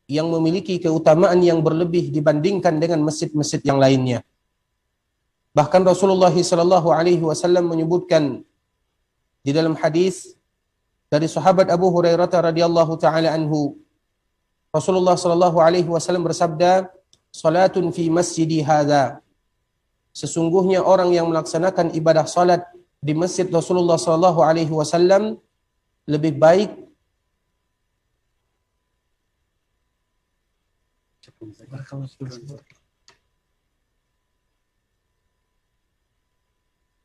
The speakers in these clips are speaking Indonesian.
yang memiliki keutamaan yang berlebih dibandingkan dengan masjid-masjid yang lainnya. Bahkan Rasulullah SAW menyebutkan di dalam hadis dari sahabat Abu Hurairah radhiyallahu taala anhu, Rasulullah SAW bersabda, "Salatun fi masjidi hadza." Sesungguhnya orang yang melaksanakan ibadah salat di masjid Rasulullah SAW lebih baik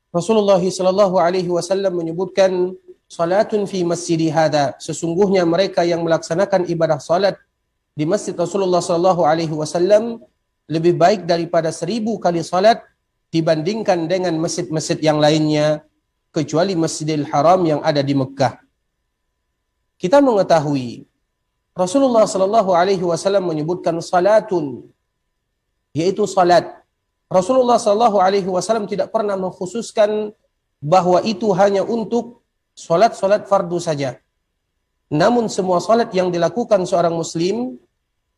Rasulullah SAW menyebutkan salatun fi masjidi hadza, sesungguhnya mereka yang melaksanakan ibadah salat di masjid Rasulullah SAW lebih baik daripada 1000 kali salat dibandingkan dengan masjid-masjid yang lainnya kecuali Masjidil Haram yang ada di Mekah. Kita mengetahui Rasulullah SAW menyebutkan salatun, yaitu salat. Rasulullah SAW tidak pernah mengkhususkan bahwa itu hanya untuk salat-salat fardu saja. Namun semua salat yang dilakukan seorang muslim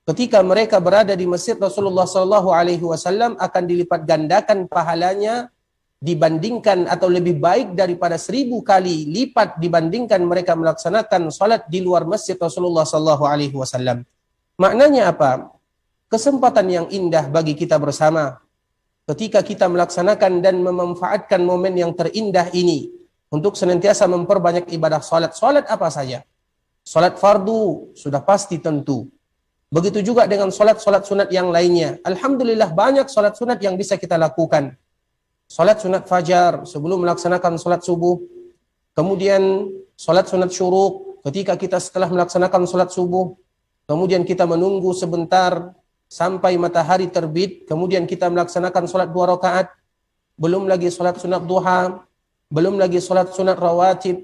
ketika mereka berada di masjid Rasulullah SAW akan dilipat gandakan pahalanya dibandingkan atau lebih baik daripada 1000 kali lipat dibandingkan mereka melaksanakan salat di luar masjid Rasulullah SAW. Maknanya apa? Kesempatan yang indah bagi kita bersama ketika kita melaksanakan dan memanfaatkan momen yang terindah ini untuk senantiasa memperbanyak ibadah salat. Salat apa saja? Salat fardu sudah pasti tentu. Begitu juga dengan salat-salat sunat yang lainnya. Alhamdulillah banyak salat sunat yang bisa kita lakukan. Salat sunat fajar sebelum melaksanakan salat subuh. Kemudian salat sunat syuruk ketika kita setelah melaksanakan salat subuh. Kemudian kita menunggu sebentar sampai matahari terbit. Kemudian kita melaksanakan salat 2 rakaat. Belum lagi salat sunat duha. Belum lagi salat sunat rawatib.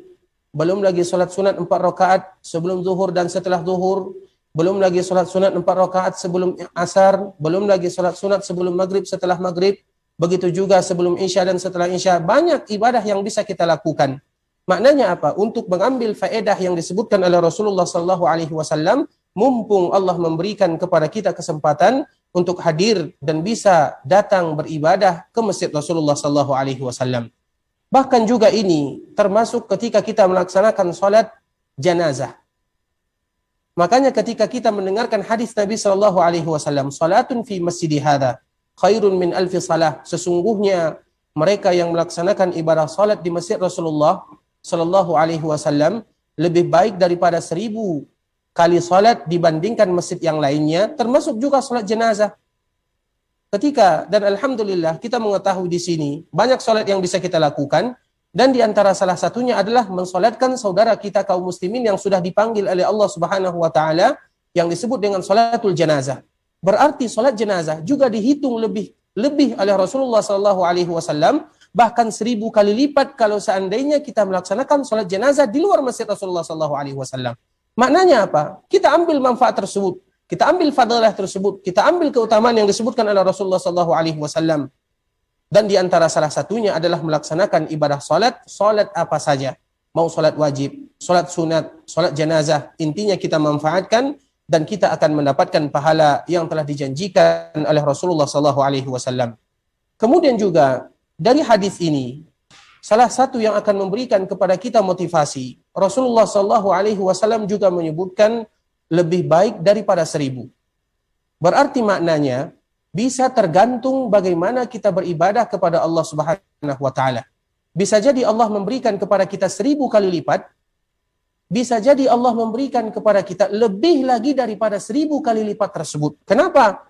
Belum lagi salat sunat 4 rakaat sebelum zuhur dan setelah zuhur. Belum lagi salat sunat 4 rakaat sebelum asar, belum lagi salat sunat sebelum maghrib, setelah maghrib, begitu juga sebelum isya dan setelah isya. Banyak ibadah yang bisa kita lakukan. Maknanya apa? Untuk mengambil faedah yang disebutkan oleh Rasulullah SAW, mumpung Allah memberikan kepada kita kesempatan untuk hadir dan bisa datang beribadah ke masjid Rasulullah SAW. Bahkan juga ini termasuk ketika kita melaksanakan salat janazah. Makanya ketika kita mendengarkan hadis Nabi SAW, salatun fi masjidi hadza khairun min alfi salah. Sesungguhnya mereka yang melaksanakan ibadah salat di masjid Rasulullah SAW lebih baik daripada 1000 kali salat dibandingkan masjid yang lainnya, termasuk juga salat jenazah. Dan alhamdulillah kita mengetahui di sini banyak salat yang bisa kita lakukan. Dan di antara salah satunya adalah mensolatkan saudara kita kaum muslimin yang sudah dipanggil oleh Allah Subhanahu wa taala yang disebut dengan salatul janazah. Berarti salat jenazah juga dihitung lebih oleh Rasulullah SAW, bahkan 1000 kali lipat kalau seandainya kita melaksanakan salat jenazah di luar masjid Rasulullah SAW. Maknanya apa? Kita ambil manfaat tersebut, kita ambil fadilah tersebut, kita ambil keutamaan yang disebutkan oleh Rasulullah SAW. Dan di antara salah satunya adalah melaksanakan ibadah salat apa saja. Mau salat wajib, salat sunat, salat jenazah, intinya kita manfaatkan dan kita akan mendapatkan pahala yang telah dijanjikan oleh Rasulullah SAW. Kemudian juga dari hadis ini, salah satu yang akan memberikan kepada kita motivasi, Rasulullah SAW juga menyebutkan lebih baik daripada 1000. Berarti maknanya bisa tergantung bagaimana kita beribadah kepada Allah Subhanahu wa taala. Bisa jadi Allah memberikan kepada kita 1000 kali lipat. Bisa jadi Allah memberikan kepada kita lebih lagi daripada 1000 kali lipat tersebut. Kenapa?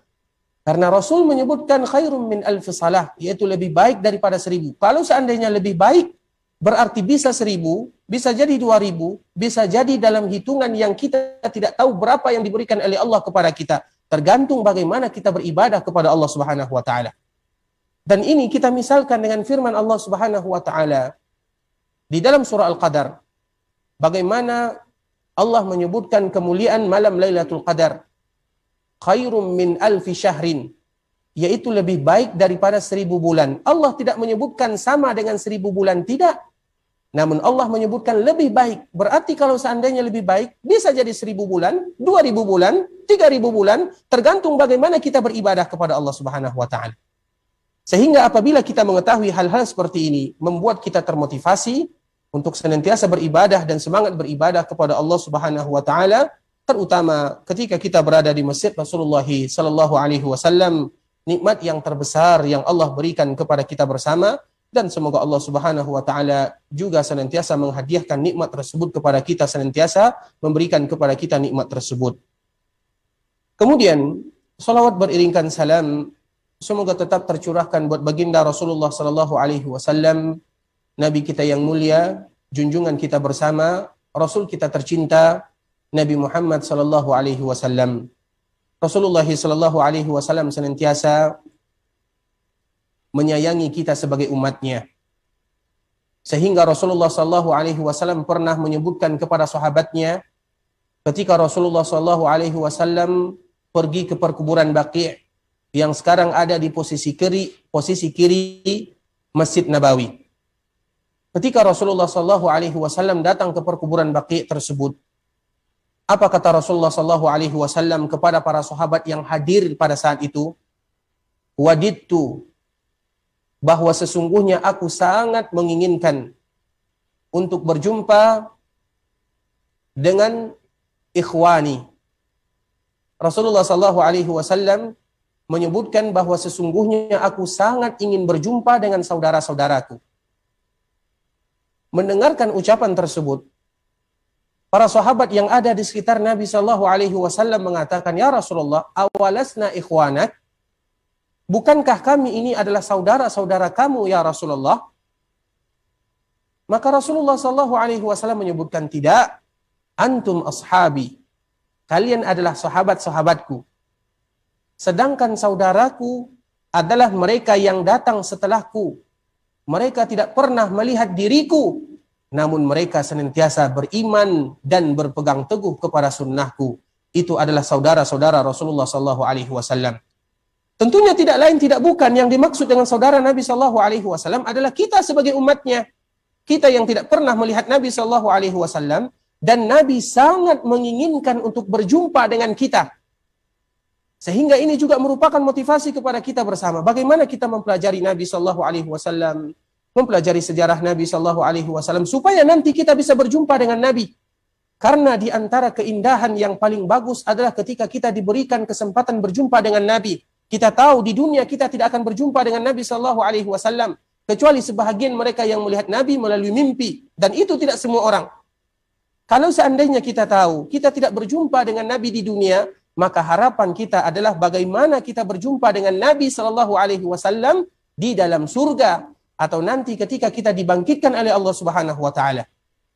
Karena Rasul menyebutkan khairum min alfi salah, yaitu lebih baik daripada 1000. Kalau seandainya lebih baik, berarti bisa 1000, bisa jadi 2000, bisa jadi dalam hitungan yang kita tidak tahu berapa yang diberikan oleh Allah kepada kita. Tergantung bagaimana kita beribadah kepada Allah Subhanahu wa taala. Dan ini kita misalkan dengan firman Allah Subhanahu wa taala di dalam surah Al-Qadar. Bagaimana Allah menyebutkan kemuliaan malam Lailatul Qadar. Khairum min alfi syahrin, yaitu lebih baik daripada 1000 bulan. Allah tidak menyebutkan sama dengan 1000 bulan, tidak. Namun Allah menyebutkan lebih baik. Berarti kalau seandainya lebih baik, bisa jadi 1000 bulan, 2000 bulan, 3000 bulan, tergantung bagaimana kita beribadah kepada Allah Subhanahu wa taala. Sehingga apabila kita mengetahui hal-hal seperti ini, membuat kita termotivasi untuk senantiasa beribadah dan semangat beribadah kepada Allah Subhanahu wa taala, terutama ketika kita berada di Masjid Rasulullah sallallahu alaihi wasallam, nikmat yang terbesar yang Allah berikan kepada kita bersama, dan semoga Allah Subhanahu wa taala juga senantiasa menghadiahkan nikmat tersebut kepada kita, senantiasa memberikan kepada kita nikmat tersebut. Kemudian salawat beriringkan salam semoga tetap tercurahkan buat baginda Rasulullah sallallahu alaihi wasallam, Nabi kita yang mulia, junjungan kita bersama, Rasul kita tercinta, Nabi Muhammad sallallahu alaihi wasallam. Rasulullah sallallahu alaihi wasallam senantiasa menyayangi kita sebagai umatnya. Sehingga Rasulullah sallallahu alaihi wasallam pernah menyebutkan kepada sahabatnya ketika Rasulullah sallallahu alaihi wasallam pergi ke perkuburan Baqi' yang sekarang ada di posisi kiri Masjid Nabawi. Ketika Rasulullah sallallahu alaihi wasallam datang ke perkuburan Baqi' tersebut, apa kata Rasulullah sallallahu alaihi wasallam kepada para sahabat yang hadir pada saat itu? Wadidtu, bahwa sesungguhnya aku sangat menginginkan untuk berjumpa dengan ikhwani. Rasulullah sallallahu alaihi wasallam menyebutkan bahwa sesungguhnya aku sangat ingin berjumpa dengan saudara-saudaraku. Mendengarkan ucapan tersebut, para sahabat yang ada di sekitar Nabi sallallahu alaihi wasallam mengatakan, "Ya Rasulullah, awalasna ikhwanak? Bukankah kami ini adalah saudara-saudara kamu ya Rasulullah?" Maka Rasulullah sallallahu alaihi wasallam menyebutkan, "Tidak, antum ashabi. Kalian adalah sahabat-sahabatku. Sedangkan saudaraku adalah mereka yang datang setelahku. Mereka tidak pernah melihat diriku, namun mereka senantiasa beriman dan berpegang teguh kepada sunnahku. Itu adalah saudara-saudara Rasulullah sallallahu alaihi wasallam." Tentunya tidak lain tidak bukan yang dimaksud dengan saudara Nabi sallallahu alaihi wasallam adalah kita sebagai umatnya. Kita yang tidak pernah melihat Nabi sallallahu alaihi wasallam dan Nabi sangat menginginkan untuk berjumpa dengan kita. Sehingga ini juga merupakan motivasi kepada kita bersama. Bagaimana kita mempelajari Nabi sallallahu alaihi wasallam, mempelajari sejarah Nabi sallallahu alaihi wasallam supaya nanti kita bisa berjumpa dengan Nabi. Karena di antara keindahan yang paling bagus adalah ketika kita diberikan kesempatan berjumpa dengan Nabi. Kita tahu di dunia kita tidak akan berjumpa dengan Nabi sallallahu alaihi wasallam kecuali sebahagian mereka yang melihat Nabi melalui mimpi, dan itu tidak semua orang. Kalau seandainya kita tahu kita tidak berjumpa dengan Nabi di dunia, maka harapan kita adalah bagaimana kita berjumpa dengan Nabi sallallahu alaihi wasallam di dalam surga atau nanti ketika kita dibangkitkan oleh Allah Subhanahu wa taala.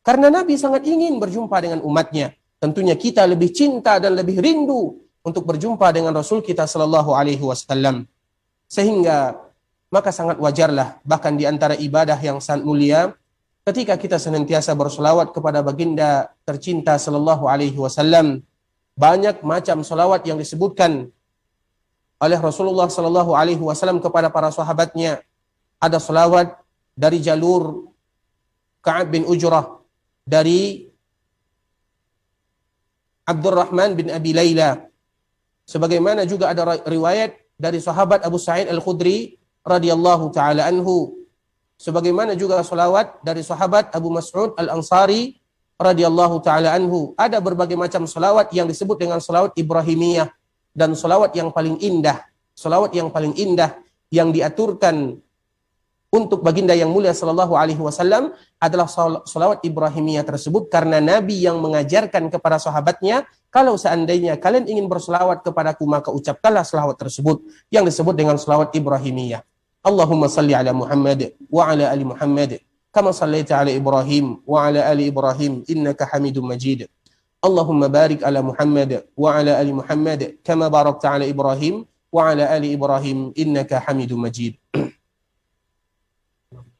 Karena Nabi sangat ingin berjumpa dengan umatnya. Tentunya kita lebih cinta dan lebih rindu untuk berjumpa dengan Rasul kita sallallahu alaihi wasallam. Sehingga maka sangat wajarlah bahkan di antara ibadah yang sangat mulia ketika kita senantiasa berselawat kepada baginda tercinta sallallahu alaihi wasallam. Banyak macam selawat yang disebutkan oleh Rasulullah sallallahu alaihi wasallam kepada para sahabatnya. Ada selawat dari jalur Ka'ab bin Ujrah, dari Abdurrahman bin Abi Layla. Sebagaimana juga ada riwayat dari sahabat Abu Sa'id Al-Khudri radhiyallahu taala anhu. Sebagaimana juga selawat dari sahabat Abu Mas'ud Al-Ansari radhiyallahu taala anhu. Ada berbagai macam selawat yang disebut dengan selawat Ibrahimiyah, dan selawat yang paling indah, selawat yang paling indah yang diaturkan untuk baginda yang mulia sallallahu alaihi wasallam adalah selawat Ibrahimiyah tersebut, karena Nabi yang mengajarkan kepada sahabatnya, kalau seandainya kalian ingin berselawat kepadaku maka ucapkanlah selawat tersebut yang disebut dengan selawat Ibrahimiyah. Allahumma salli ala Muhammad wa ala ali Muhammad kama sallaita ala Ibrahim wa ala ali Ibrahim innaka Hamidum Majid. Allahumma barik ala Muhammad wa ala ali Muhammad kama barakta ala Ibrahim wa ala ali Ibrahim innaka Hamidum Majid.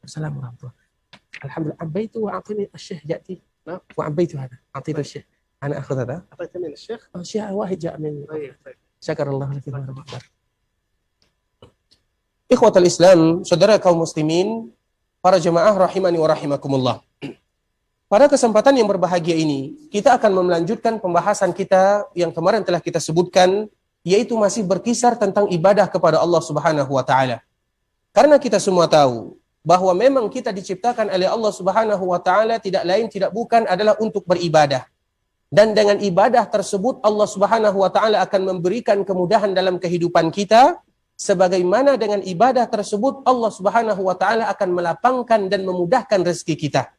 Assalamualaikum warahmatullahi wabarakatuh. Alhamdulillah, عبيته وأعطيني الشيخ يأتي وعبيته هذا أعطيته الشيخ أنا أخذ هذا أعطيت من الشيخ شيء واحد جاء مني. طيب شكر الله لك ورحمة الله. Ikhwatal Islam, saudara kaum muslimin, para jemaah rahimani wa rahimakumullah. Pada kesempatan yang berbahagia ini, kita akan melanjutkan pembahasan kita yang kemarin telah kita sebutkan, yaitu masih berkisar tentang ibadah kepada Allah Subhanahu wa taala. Karena kita semua tahu bahwa memang kita diciptakan oleh Allah Subhanahu wa taala tidak lain tidak bukan adalah untuk beribadah. Dan dengan ibadah tersebut Allah Subhanahu wa taala akan memberikan kemudahan dalam kehidupan kita, sebagaimana dengan ibadah tersebut Allah Subhanahu wa taala akan melapangkan dan memudahkan rezeki kita.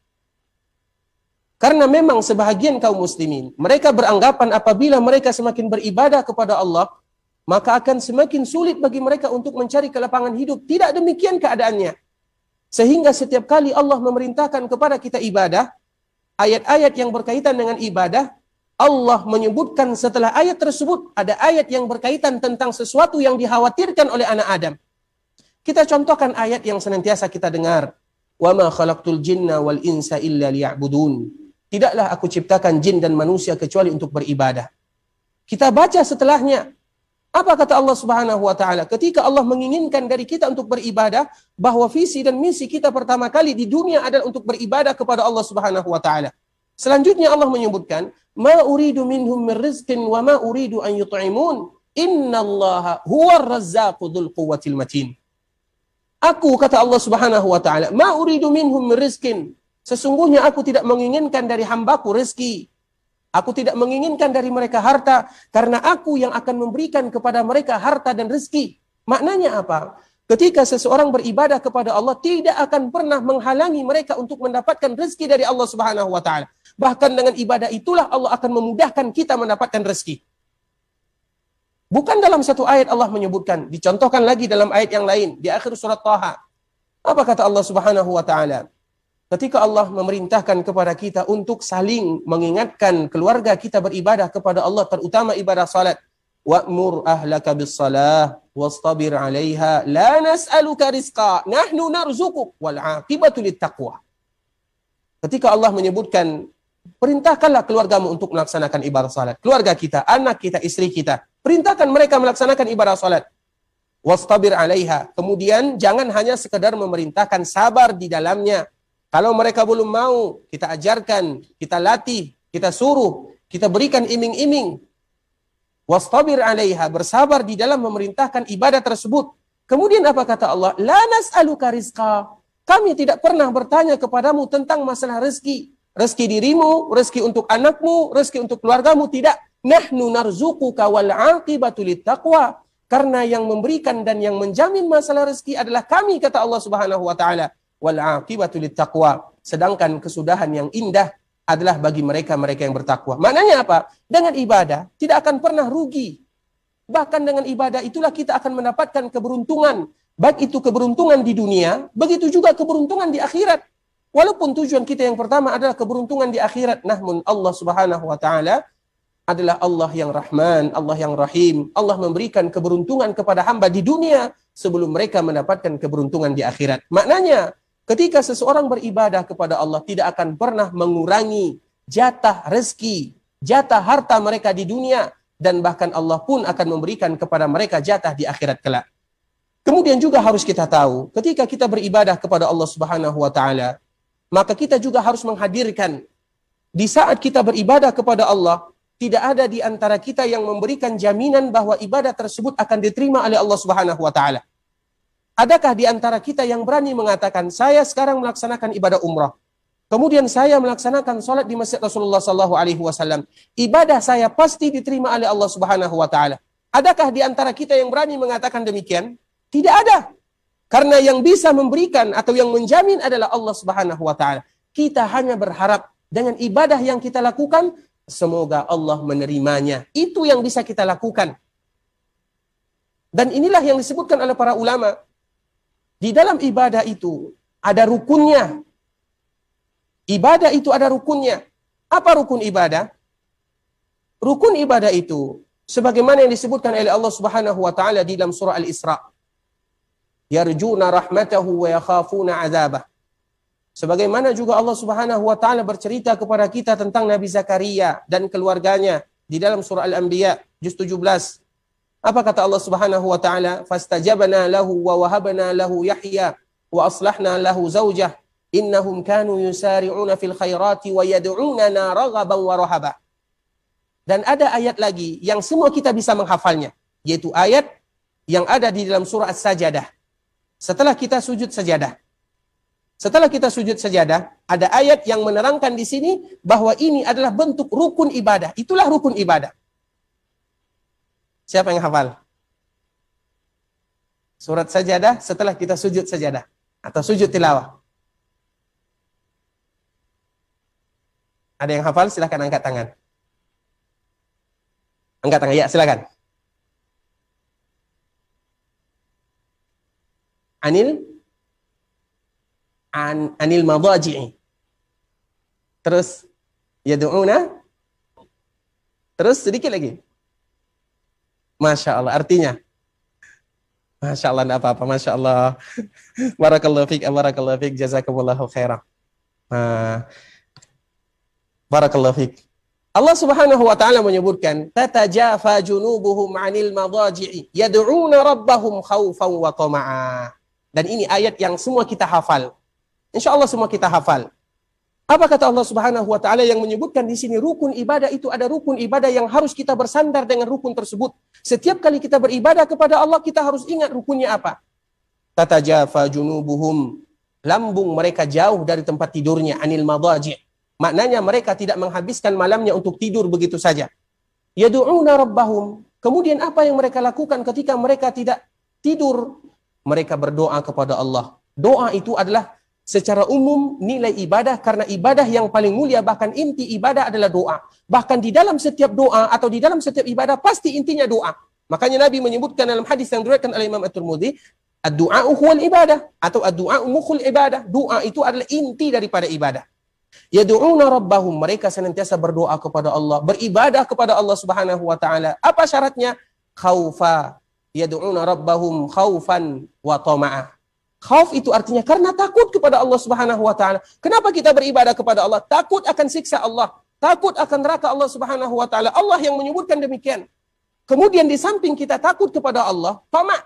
Karena memang sebahagian kaum muslimin, mereka beranggapan apabila mereka semakin beribadah kepada Allah, maka akan semakin sulit bagi mereka untuk mencari kelapangan hidup. Tidak demikian keadaannya. Sehingga setiap kali Allah memerintahkan kepada kita ibadah, ayat-ayat yang berkaitan dengan ibadah, Allah menyebutkan setelah ayat tersebut, ada ayat yang berkaitan tentang sesuatu yang dikhawatirkan oleh anak Adam. Kita contohkan ayat yang senantiasa kita dengar. وَمَا خَلَقْتُ الْجِنَّ وَالْإِنسَ إِلَّا لِيَعْبُدُونَ. Tidaklah aku ciptakan jin dan manusia kecuali untuk beribadah. Kita baca setelahnya. Apa kata Allah Subhanahu wa taala? Ketika Allah menginginkan dari kita untuk beribadah, bahwa visi dan misi kita pertama kali di dunia adalah untuk beribadah kepada Allah Subhanahu wa taala. Selanjutnya Allah menyebutkan, "Ma uridu minhum min rizqin wa ma uridu an yut'imun. Innallaha huwar razzaqu dzul quwwatil matin." Aku, kata Allah Subhanahu wa taala, "Ma uridu minhum min rizqin." Sesungguhnya aku tidak menginginkan dari hambaku rezeki. Aku tidak menginginkan dari mereka harta, karena aku yang akan memberikan kepada mereka harta dan rezeki. Maknanya apa? Ketika seseorang beribadah kepada Allah, tidak akan pernah menghalangi mereka untuk mendapatkan rezeki dari Allah Subhanahu wa taala. Bahkan dengan ibadah itulah Allah akan memudahkan kita mendapatkan rezeki. Bukan dalam satu ayat Allah menyebutkan, dicontohkan lagi dalam ayat yang lain di akhir surat Taha. Apa kata Allah Subhanahu wa taala? Ketika Allah memerintahkan kepada kita untuk saling mengingatkan keluarga kita beribadah kepada Allah, terutama ibadah salat. Wa'mur ahlaka bis-salah wastabir 'alaiha la nas'aluka rizqa nahnu narzuquk wal 'aqibatu lit-taqwa. Ketika Allah menyebutkan, perintahkanlah keluargamu untuk melaksanakan ibadah salat. Keluarga kita, anak kita, istri kita, perintahkan mereka melaksanakan ibadah salat. Wastabir 'alaiha. Kemudian jangan hanya sekedar memerintahkan, sabar di dalamnya. Kalau mereka belum mau, kita ajarkan, kita latih, kita suruh, kita berikan iming-iming. Wastabir 'alaiha, bersabar di dalam memerintahkan ibadah tersebut. Kemudian apa kata Allah? La nas'aluka rizqa. Kami tidak pernah bertanya kepadamu tentang masalah rezeki. Rezeki dirimu, rezeki untuk anakmu, rezeki untuk keluargamu, tidak. Nahnu narzuquka wal 'aqibatu lit-taqwa. Karena yang memberikan dan yang menjamin masalah rezeki adalah kami, kata Allah Subhanahu wa taala. Wal 'aqibatu lit-taqwa. Sedangkan kesudahan yang indah adalah bagi mereka-mereka yang bertakwa. Maknanya apa? Dengan ibadah tidak akan pernah rugi. Bahkan dengan ibadah itulah kita akan mendapatkan keberuntungan. Baik itu keberuntungan di dunia, begitu juga keberuntungan di akhirat. Walaupun tujuan kita yang pertama adalah keberuntungan di akhirat, namun Allah Subhanahu wa taala adalah Allah yang Rahman, Allah yang Rahim. Allah memberikan keberuntungan kepada hamba di dunia sebelum mereka mendapatkan keberuntungan di akhirat. Maknanya, ketika seseorang beribadah kepada Allah tidak akan pernah mengurangi jatah rezeki, jatah harta mereka di dunia, dan bahkan Allah pun akan memberikan kepada mereka jatah di akhirat kelak. Kemudian juga harus kita tahu, ketika kita beribadah kepada Allah Subhanahu wa taala, maka kita juga harus menghadirkan di saat kita beribadah kepada Allah, tidak ada di antara kita yang memberikan jaminan bahwa ibadah tersebut akan diterima oleh Allah Subhanahu wa taala. Adakah di antara kita yang berani mengatakan, saya sekarang melaksanakan ibadah umrah, kemudian saya melaksanakan sholat di Masjid Rasulullah SAW, ibadah saya pasti diterima oleh Allah Subhanahu wa taala? Adakah di antara kita yang berani mengatakan demikian? Tidak ada. Karena yang bisa memberikan atau yang menjamin adalah Allah Subhanahu wa taala. Kita hanya berharap dengan ibadah yang kita lakukan, semoga Allah menerimanya. Itu yang bisa kita lakukan. Dan inilah yang disebutkan oleh para ulama. Di dalam ibadah itu ada rukunnya. Ibadah itu ada rukunnya. Apa rukun ibadah? Rukun ibadah itu sebagaimana yang disebutkan oleh Allah Subhanahu wa taala di dalam surah Al-Isra. Yarjuna rahmatahu wa yakhafuna 'adzabah. Sebagaimana juga Allah Subhanahu wa taala bercerita kepada kita tentang Nabi Zakaria dan keluarganya di dalam surah Al-Anbiya juz 17. Apa kata Allah Subhanahu wa taala? Fastajabna lahu wa wahabna lahu Yahya wa aslahna lahu zawjah innahum kanu yusari'una fil khairati wa yad'unana raghaban wa rahaba. Dan ada ayat lagi yang semua kita bisa menghafalnya, yaitu ayat yang ada di dalam surah As-Sajadah. Setelah kita sujud sajadah, ada ayat yang menerangkan di sini bahwa ini adalah bentuk rukun ibadah. Itulah rukun ibadah. Siapa yang hafal? Surat Sajadah setelah kita sujud sajadah atau sujud tilawah. Ada yang hafal? Silakan angkat tangan. Angkat tangan, ya silakan. Anil madaji'i. Terus yad'una. Terus sedikit lagi. Masya Allah, artinya. Masya Allah, enggak apa-apa. Masya Allah. Barakallahu fiik, jazakumullahu khairan. Barakallahu fiik. Allah Subhanahu wa taala menyebutkan tatajafa junubuhum 'anil madaji'i yad'una rabbahum khaufan wa tama'a. Dan ini ayat yang semua kita hafal. Insyaallah semua kita hafal. Apa kata Allah Subhanahu wa taala yang menyebutkan di sini rukun ibadah itu ada rukun ibadah yang harus kita bersandar dengan rukun tersebut. Setiap kali kita beribadah kepada Allah kita harus ingat rukunnya apa. Tatajafa junubuhum, lambung mereka jauh dari tempat tidurnya, 'anil madaji'. Maknanya mereka tidak menghabiskan malamnya untuk tidur begitu saja. Yad'una rabbahum. Kemudian apa yang mereka lakukan ketika mereka tidak tidur? Mereka berdoa kepada Allah. Doa itu adalah secara umum nilai ibadah, karena ibadah yang paling mulia, bahkan inti ibadah adalah doa. Bahkan di dalam setiap doa atau di dalam setiap ibadah pasti intinya doa. Makanya Nabi menyebutkan dalam hadis yang diriwayatkan oleh Imam At-Tirmidzi, ad-du'a'u huwal ibadah atau ad-du'a'u mukhul ibadah. Doa itu adalah inti daripada ibadah. Yad'una rabbahum, mereka senantiasa berdoa kepada Allah, beribadah kepada Allah Subhanahu wa taala. Apa syaratnya? Khaufa. Yad'una rabbahum khaufan wa tama'a. Khauf itu artinya karena takut kepada Allah Subhanahu wa taala. Kenapa kita beribadah kepada Allah? Takut akan siksa Allah, takut akan neraka Allah Subhanahu wa taala. Allah yang menyebutkan demikian. Kemudian di samping kita takut kepada Allah, tamak.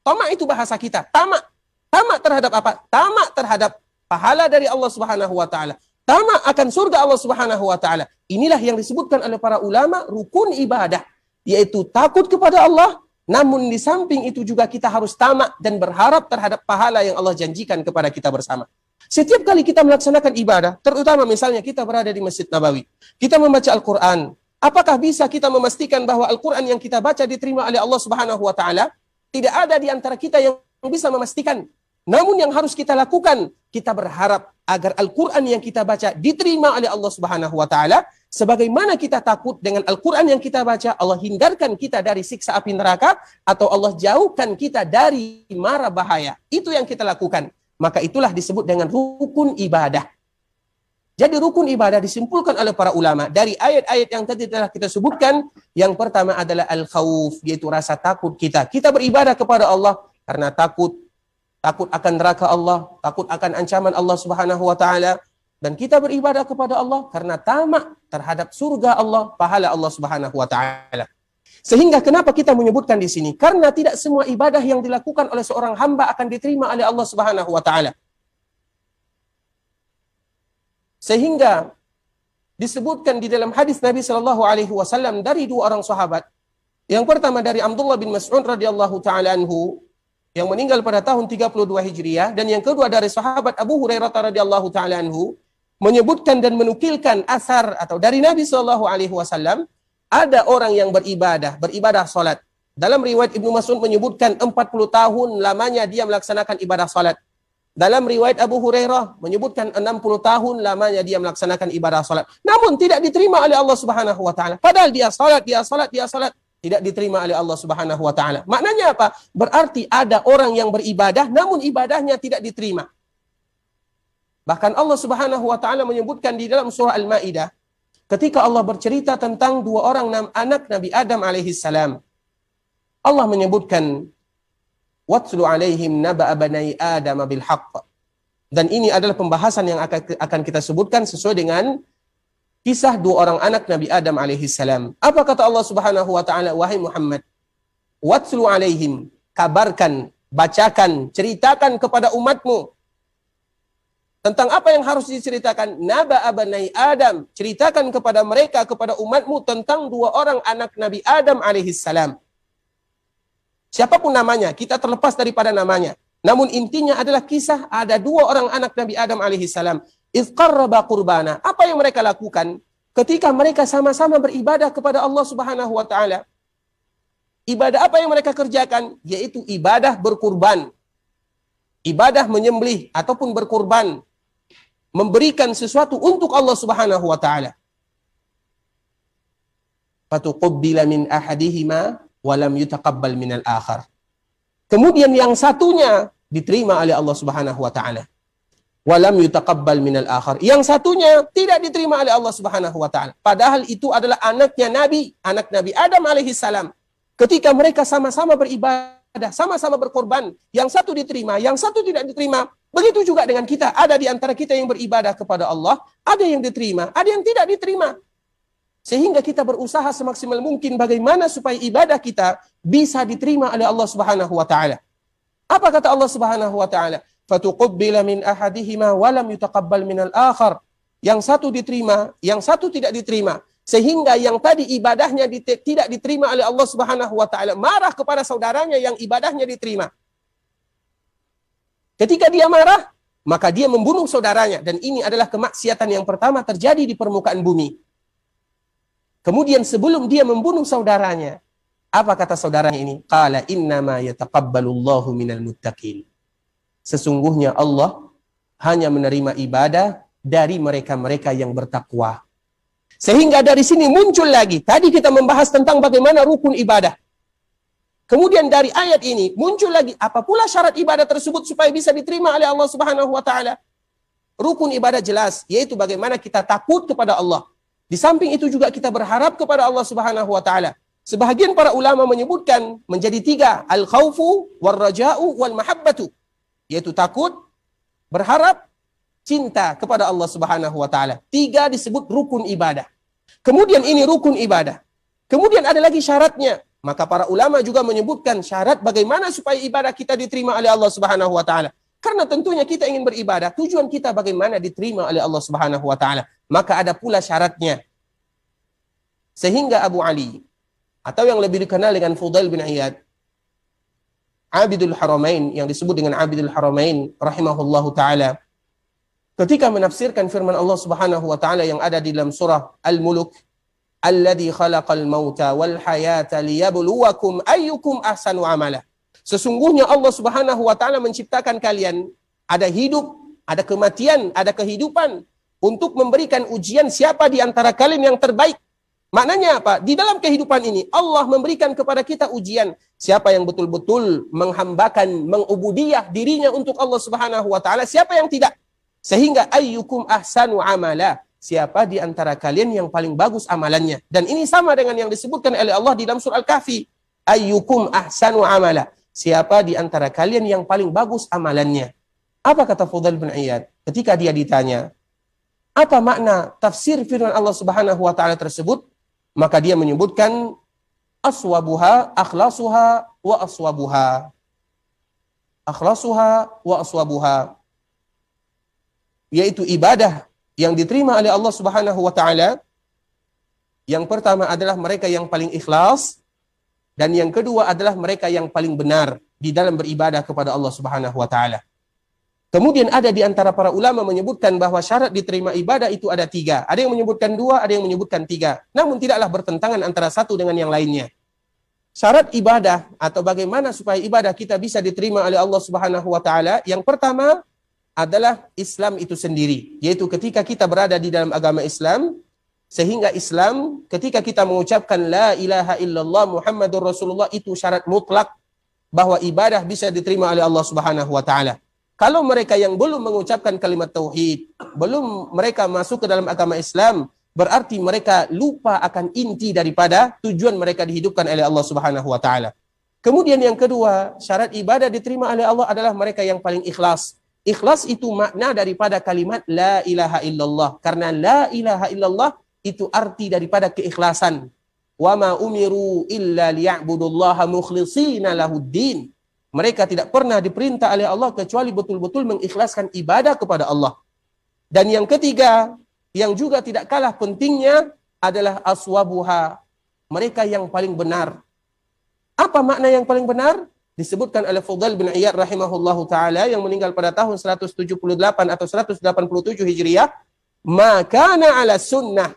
Tamak itu bahasa kita, tamak. Tamak terhadap apa? Tamak terhadap pahala dari Allah Subhanahu wa taala. Tamak akan surga Allah Subhanahu wa taala. Inilah yang disebutkan oleh para ulama rukun ibadah, yaitu takut kepada Allah, namun di samping itu juga kita harus tamak dan berharap terhadap pahala yang Allah janjikan kepada kita bersama. Setiap kali kita melaksanakan ibadah, terutama misalnya kita berada di Masjid Nabawi, kita membaca Al-Quran, apakah bisa kita memastikan bahwa Al-Quran yang kita baca diterima oleh Allah Subhanahu wa taala? Tidak ada di antara kita yang bisa memastikan. Namun yang harus kita lakukan, kita berharap agar Al-Quran yang kita baca diterima oleh Allah Subhanahu wa taala. Sebagaimana kita takut dengan Al-Quran yang kita baca, Allah hindarkan kita dari siksa api neraka, atau Allah jauhkan kita dari mara bahaya. Itu yang kita lakukan. Maka itulah disebut dengan rukun ibadah. Jadi rukun ibadah disimpulkan oleh para ulama dari ayat-ayat yang tadi telah kita sebutkan. Yang pertama adalah al-khawf, yaitu rasa takut kita. Kita beribadah kepada Allah karena takut akan neraka Allah, takut akan ancaman Allah Subhanahu wa taala. Dan kita beribadah kepada Allah karena tamak terhadap surga Allah, pahala Allah Subhanahu wa taala. Sehingga kenapa kita menyebutkan di sini? Karena tidak semua ibadah yang dilakukan oleh seorang hamba akan diterima oleh Allah Subhanahu wa taala. Sehingga disebutkan di dalam hadis Nabi sallallahu alaihi wasallam dari dua orang sahabat. Yang pertama dari Abdullah bin Mas'ud radhiyallahu taala anhu yang meninggal pada tahun 32 Hijriah, dan yang kedua dari sahabat Abu Hurairah radhiyallahu taala anhu menyebutkan dan menukilkan asar atau dari Nabi sallallahu alaihi wasallam, ada orang yang beribadah salat. Dalam riwayat Ibnu Mas'ud menyebutkan 40 tahun lamanya dia melaksanakan ibadah salat. Dalam riwayat Abu Hurairah menyebutkan 60 tahun lamanya dia melaksanakan ibadah salat. Namun tidak diterima oleh Allah Subhanahu wa taala. Padahal dia salat, tidak diterima oleh Allah Subhanahu wa taala. Maknanya apa? Berarti ada orang yang beribadah namun ibadahnya tidak diterima. Bahkan Allah Subhanahu wa taala menyebutkan di dalam surah Al-Maidah ketika Allah bercerita tentang dua orang anak Nabi Adam alaihi salam. Allah menyebutkan watlu alaihim naba'a bani Adam bil haqq. Dan ini adalah pembahasan yang akan kita sebutkan sesuai dengan kisah dua orang anak Nabi Adam alaihi salam. Apa kata Allah Subhanahu wa taala? Wahai Muhammad, watlu alaihim, kabarkan, bacakan, ceritakan kepada umatmu Tentang apa yang harus diceritakan? Naba abanai Adam. Ceritakan kepada mereka, kepada umatmu tentang dua orang anak Nabi Adam alaihissalam. Siapapun namanya, kita terlepas daripada namanya. Namun intinya adalah kisah ada dua orang anak Nabi Adam alaihissalam. Idh qarraba qurbana. Apa yang mereka lakukan ketika mereka sama-sama beribadah kepada Allah Subhanahu wa taala? Ibadah apa yang mereka kerjakan? Yaitu ibadah berkurban. Ibadah menyembelih ataupun berkurban. Memberikan sesuatu untuk Allah Subhanahu wa taala. Fatuqabbila min ahadihima wa lam yutaqabbal minal akhar. Kemudian yang satunya diterima oleh Allah Subhanahu wa taala. Wa lam yutaqabbal minal akhar. Yang satunya tidak diterima oleh Allah Subhanahu wa taala. Padahal itu adalah anaknya Nabi, anak Nabi Adam alaihi salam. Ketika mereka sama-sama beribadah, sama-sama berkorban, yang satu diterima, yang satu tidak diterima. Begitu juga dengan kita. Ada di antara kita yang beribadah kepada Allah, ada yang diterima, ada yang tidak diterima. Sehingga kita berusaha semaksimal mungkin bagaimana supaya ibadah kita bisa diterima oleh Allah Subhanahu wa taala. Apa kata Allah Subhanahu wa taala? Fatuqabbila min ahadihima wa lam yutaqabbal minal akhar. Yang satu diterima, yang satu tidak diterima. Sehingga yang tadi ibadahnya tidak diterima oleh Allah Subhanahu wa taala, marah kepada saudaranya yang ibadahnya diterima. Ketika dia marah, maka dia membunuh saudaranya, dan ini adalah kemaksiatan yang pertama terjadi di permukaan bumi. Kemudian sebelum dia membunuh saudaranya, apa kata saudaranya ini? Qala innama yataqabbalullahu minal muttaqin. Sesungguhnya Allah hanya menerima ibadah dari mereka-mereka yang bertakwa. Sehingga dari sini muncul lagi. Tadi kita membahas tentang bagaimana rukun ibadah. Kemudian dari ayat ini muncul lagi. Apa pula syarat ibadah tersebut supaya bisa diterima oleh Allah Subhanahu wa taala? Rukun ibadah jelas, yaitu bagaimana kita takut kepada Allah. Di samping itu juga kita berharap kepada Allah Subhanahu wa taala. Sebahagian para ulama menyebutkan menjadi tiga. Al-khawfu, wal-raja'u, wal-mahabbatu. Yaitu takut, berharap, cinta kepada Allah Subhanahu wa taala. Tiga disebut rukun ibadah. Kemudian ini rukun ibadah. Kemudian ada lagi syaratnya. Maka para ulama juga menyebutkan syarat bagaimana supaya ibadah kita diterima oleh Allah Subhanahu wa taala. Karena tentunya kita ingin beribadah, tujuan kita bagaimana diterima oleh Allah Subhanahu wa taala. Maka ada pula syaratnya. Sehingga Abu Ali atau yang lebih dikenal dengan Fudail bin Iyad, Abidul Haramain, yang disebut dengan Abidul Haramain rahimahullahu taala, ketika menafsirkan firman Allah Subhanahu wa taala yang ada di dalam surah Al-Mulk, alladzi khalaqal mauta wal hayata liyabluwakum ayyukum ahsanu amala. Sesungguhnya Allah Subhanahu wa taala menciptakan kalian, ada hidup, ada kematian, ada kehidupan, untuk memberikan ujian siapa di antara kalian yang terbaik. Maknanya apa? Di dalam kehidupan ini Allah memberikan kepada kita ujian. Siapa yang betul-betul menghambakan, mengubudiyah dirinya untuk Allah Subhanahu wa taala, siapa yang tidak. Sehingga ayyukum ahsanu amala. Siapa di antara kalian yang paling bagus amalannya. Dan ini sama dengan yang disebutkan oleh Allah di dalam surah Al-Kahfi. Ayyukum ahsanu amala. Siapa di antara kalian yang paling bagus amalannya. Apa kata Fudail bin Iyad? Ketika dia ditanya, apa makna tafsir firman Allah Subhanahu wa taala tersebut? Maka dia menyebutkan aswabuha, akhlasuha, wa aswabuha. Akhlasuha, wa aswabuha. Yaitu ibadah yang diterima oleh Allah Subhanahu wa taala. Yang pertama adalah mereka yang paling ikhlas, dan yang kedua adalah mereka yang paling benar di dalam beribadah kepada Allah Subhanahu wa taala. Kemudian ada di antara para ulama menyebutkan bahwa syarat diterima ibadah itu ada tiga. Ada yang menyebutkan dua, ada yang menyebutkan tiga. Namun tidaklah bertentangan antara satu dengan yang lainnya. Syarat ibadah atau bagaimana supaya ibadah kita bisa diterima oleh Allah Subhanahu wa taala, yang pertama adalah Islam itu sendiri. Yaitu ketika kita berada di dalam agama Islam, sehingga Islam ketika kita mengucapkan la ilaha illallah Muhammadur Rasulullah, itu syarat mutlak bahwa ibadah bisa diterima oleh Allah Subhanahu wa taala. Kalau mereka yang belum mengucapkan kalimat tauhid, belum mereka masuk ke dalam agama Islam, berarti mereka lupa akan inti daripada tujuan mereka dihidupkan oleh Allah Subhanahu wa taala. Kemudian yang kedua, syarat ibadah diterima oleh Allah adalah mereka yang paling ikhlas. Ikhlas itu makna daripada kalimat la ilaha illallah. Karena la ilaha illallah itu arti daripada keikhlasan. Wa ma umiru illa liya'budullaha mukhlishina lahuddin. Mereka tidak pernah diperintah oleh Allah kecuali betul-betul mengikhlaskan ibadah kepada Allah. Dan yang ketiga, yang juga tidak kalah pentingnya adalah aswabuha, mereka yang paling benar. Apa makna yang paling benar? Disebutkan oleh Fudail bin Iyad rahimahullahu taala yang meninggal pada tahun 178 atau 187 Hijriah, makana ala sunnah,